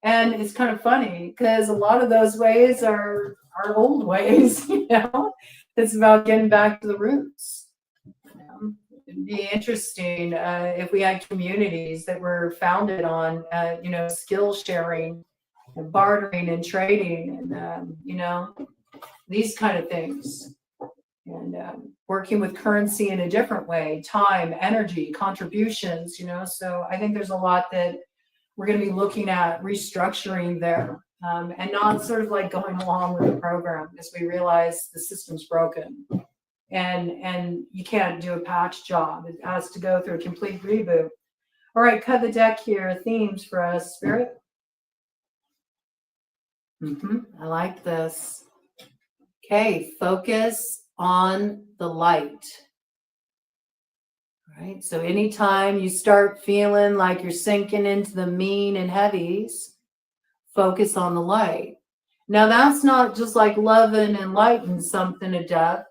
And it's kind of funny because a lot of those ways are old ways, you know. It's about getting back to the roots. You know? It'd be interesting if we had communities that were founded on, you know, skill sharing and bartering and trading and, you know, these kind of things. and working with currency in a different way, time, energy, contributions, So I think there's a lot that we're going to be looking at restructuring there, and not sort of like going along with the program, as we realize the system's broken, and you can't do a patch job. It has to go through a complete reboot. All right, cut the deck here. Themes for us, Spirit. I like this. Okay, focus on the light. All right, so anytime you start feeling like you're sinking into the mean and heavies, focus on the light. Now, that's not just like loving and lighting something to death,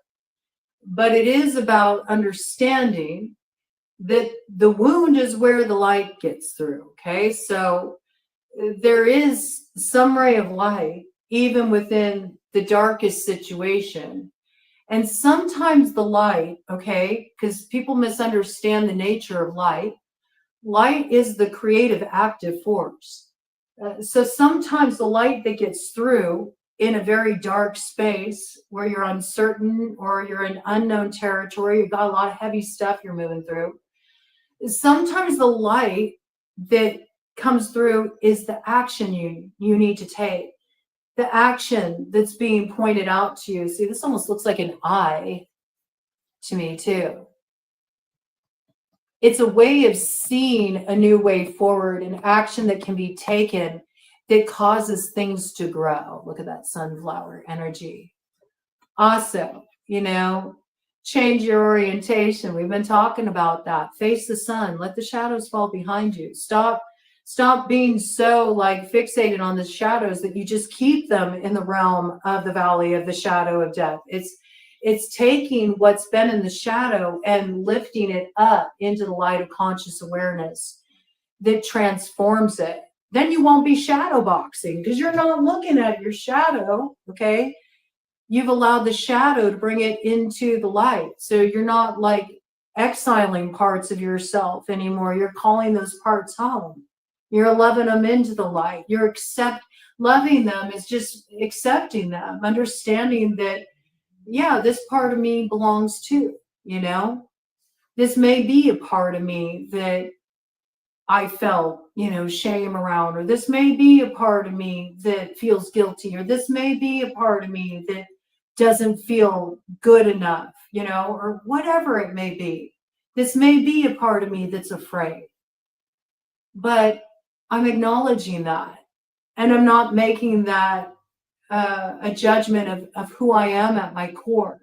but it is about understanding that the wound is where the light gets through. Okay, so there is some ray of light even within the darkest situation. And sometimes the light, okay, because people misunderstand the nature of light. Light is the creative active force. So sometimes the light that gets through in a very dark space where you're uncertain or you're in unknown territory, you've got a lot of heavy stuff you're moving through. Sometimes the light that comes through is the action you need to take. The action that's being pointed out to you. See, this almost looks like an eye to me too. It's a way of seeing a new way forward, an action that can be taken that causes things to grow. Look at that sunflower energy. Also, change your orientation. We've been talking about that. Face the sun. Let the shadows fall behind you. Stop being so like fixated on the shadows that you just keep them in the realm of the valley of the shadow of death. It's taking what's been in the shadow and lifting it up into the light of conscious awareness that transforms it. Then you won't be shadow boxing because you're not looking at your shadow, okay? You've allowed the shadow to bring it into the light. So you're not like exiling parts of yourself anymore. You're calling those parts home. You're loving them into the light. Loving them is just accepting them, understanding that, yeah, this part of me belongs too, This may be a part of me that I felt, shame around, or this may be a part of me that feels guilty, or this may be a part of me that doesn't feel good enough, or whatever it may be. This may be a part of me that's afraid. But I'm acknowledging that, and I'm not making that a judgment of who I am at my core,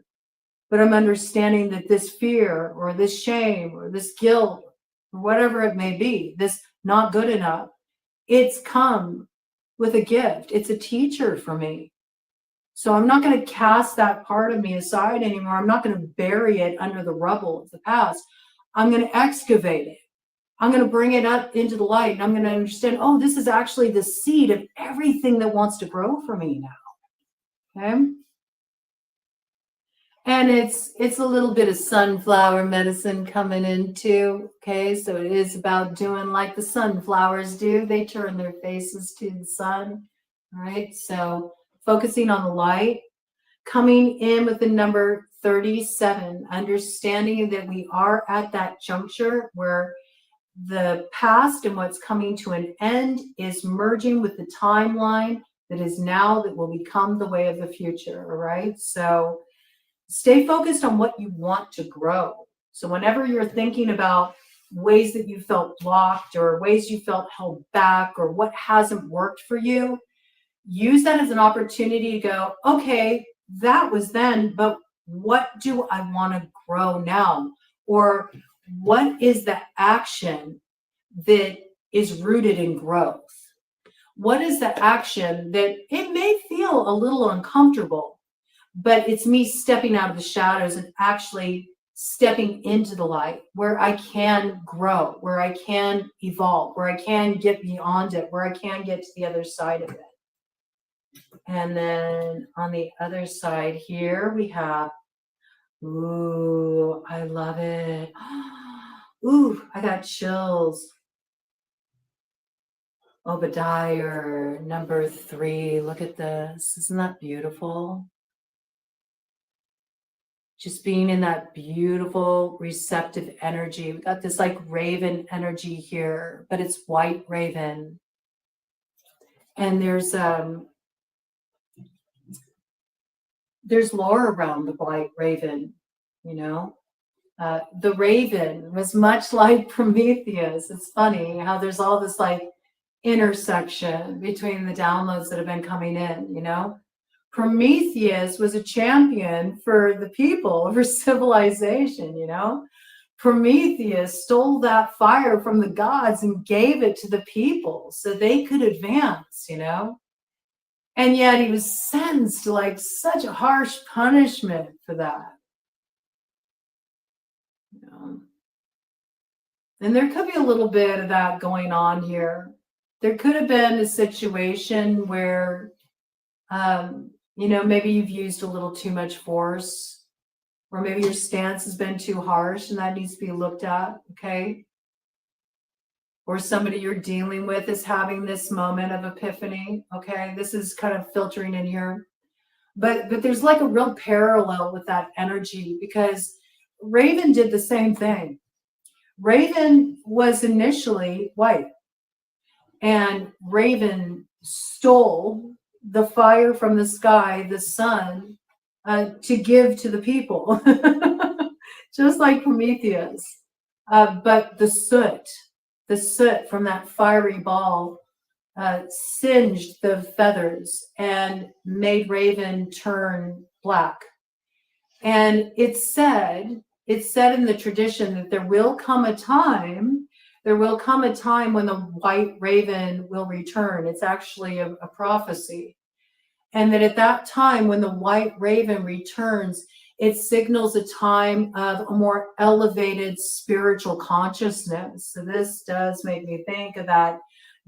but I'm understanding that this fear or this shame or this guilt or whatever it may be, this not good enough, it's come with a gift. It's a teacher for me. So I'm not going to cast that part of me aside anymore. I'm not going to bury it under the rubble of the past. I'm going to excavate it. I'm going to bring it up into the light, and I'm going to understand, oh, this is actually the seed of everything that wants to grow for me now. Okay? And it's a little bit of sunflower medicine coming in too. Okay, so it is about doing like the sunflowers do. They turn their faces to the sun. All right, so focusing on the light, coming in with the number 37, understanding that we are at that juncture where the past and what's coming to an end is merging with the timeline that is now that will become the way of the future. All right, so stay focused on what you want to grow. So whenever you're thinking about ways that you felt blocked or ways you felt held back or what hasn't worked for you, use that as an opportunity to go, okay, that was then, but what do I want to grow now? Or what is the action that is rooted in growth? What is the action that it may feel a little uncomfortable, but it's me stepping out of the shadows and actually stepping into the light where I can grow, where I can evolve, where I can get beyond it, where I can get to the other side of it. And then on the other side here, we have, ooh, I love it. Ooh, I got chills. Obadiah, number 3. Look at this. Isn't that beautiful? just being in that beautiful receptive energy. We got this like raven energy here, but it's white raven. And there's lore around the white raven, you know. The raven was much like Prometheus. It's funny how there's all this like intersection between the downloads that have been coming in, you know. Prometheus was a champion for the people, for civilization, you know. Prometheus stole that fire from the gods and gave it to the people so they could advance, you know. And yet he was sentenced to like such a harsh punishment for that. You know? And there could be a little bit of that going on here. There could have been a situation where, you know, maybe you've used a little too much force, or maybe your stance has been too harsh and that needs to be looked at, okay? Or somebody you're dealing with is having this moment of epiphany, okay? This is kind of filtering in here. But there's like a real parallel with that energy, because Raven did the same thing. Raven was initially white, and Raven stole the fire from the sky, the sun, to give to the people, just like Prometheus. But the soot from that fiery ball singed the feathers and made Raven turn black. And it's said in the tradition that there will come a time when the white raven will return. It's actually a prophecy. And that at that time, when the white raven returns, it signals a time of a more elevated spiritual consciousness. So this does make me think of that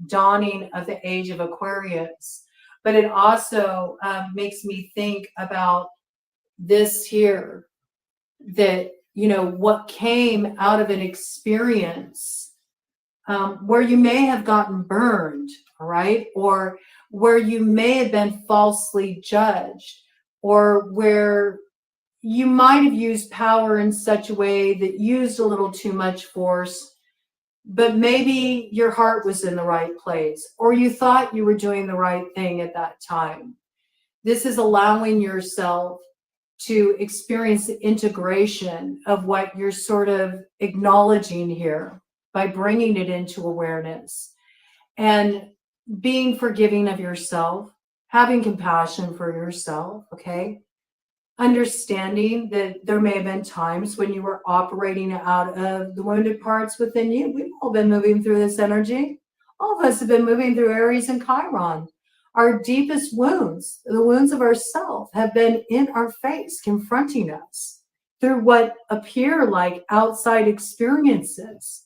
dawning of the age of Aquarius. But it also makes me think about this here, that, you know, what came out of an experience where you may have gotten burned, all right, or where you may have been falsely judged, or where you might have used power in such a way that used a little too much force, but maybe your heart was in the right place, or you thought you were doing the right thing at that time. This is allowing yourself to experience the integration of what you're sort of acknowledging here by bringing it into awareness, and being forgiving of yourself, having compassion for yourself, okay? Understanding that there may have been times when you were operating out of the wounded parts within you. We've all been moving through this energy. All of us have been moving through Aries and Chiron. Our deepest wounds, the wounds of ourself, have been in our face, confronting us through what appear like outside experiences.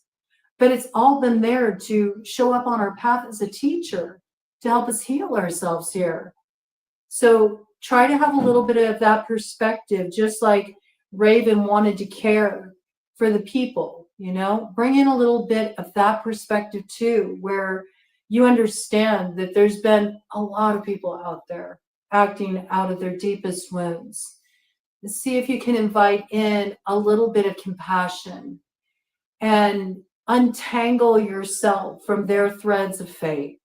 But it's all been there to show up on our path as a teacher, to help us heal ourselves here. So try to have a little bit of that perspective, just like Raven wanted to care for the people, you know, bring in a little bit of that perspective too, where you understand that there's been a lot of people out there acting out of their deepest wounds. See if you can invite in a little bit of compassion and untangle yourself from their threads of fate,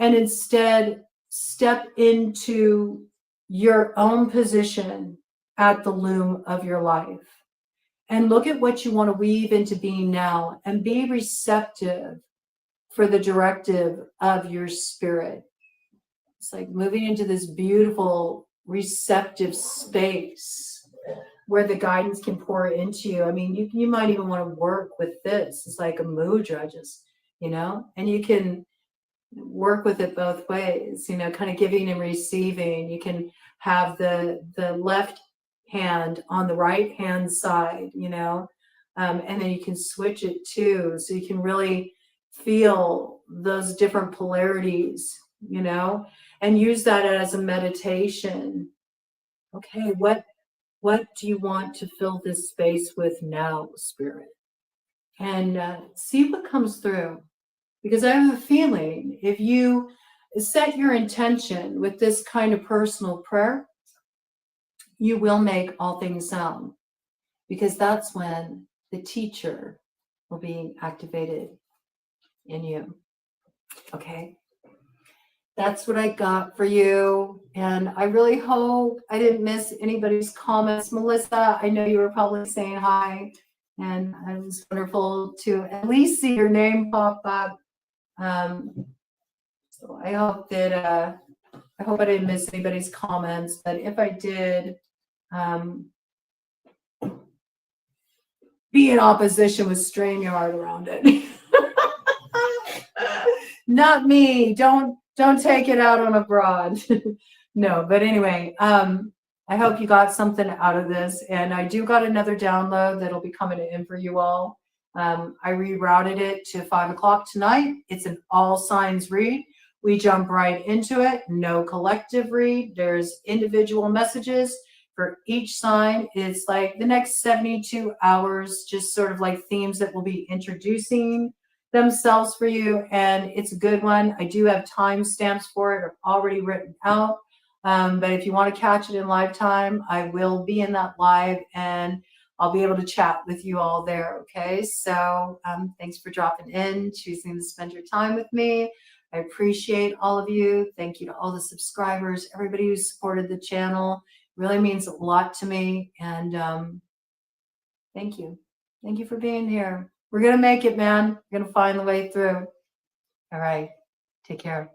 and instead step into your own position at the loom of your life and look at what you want to weave into being now, and be receptive for the directive of your spirit. It's like moving into this beautiful receptive space where the guidance can pour into you. I mean, you might even want to work with this. It's like a mudra, just, you know, and you can work with it both ways, you know, kind of giving and receiving. You can have the left hand on the right hand side, you know, and then you can switch it too, so you can really feel those different polarities, you know, and use that as a meditation. Okay, what do you want to fill this space with now, Spirit? And see what comes through. Because I have a feeling if you set your intention with this kind of personal prayer, you will make all things sound, because that's when the teacher will be activated in you. Okay. That's what I got for you. And I really hope I didn't miss anybody's comments. Melissa, I know you were probably saying hi, and it was wonderful to at least see your name pop up. So I hope that I hope I didn't miss anybody's comments, but if I did, be in opposition with StreamYard around it. Not me. Don't take it out on a broad. No, but anyway, I hope you got something out of this, and I do got another download that'll be coming in for you all. I rerouted it to 5 o'clock tonight. It's an all signs read. We jump right into it. No collective read. There's individual messages for each sign. It's like the next 72 hours, just sort of like themes that will be introducing themselves for you. And it's a good one. I do have timestamps for it already written out. But if you want to catch it in live time, I will be in that live, and I'll be able to chat with you all there. Okay. So thanks for dropping in, choosing to spend your time with me. I appreciate all of you. Thank you to all the subscribers, everybody who supported the channel. It really means a lot to me. And thank you. Thank you for being here. We're going to make it, man. We're going to find the way through. All right. Take care.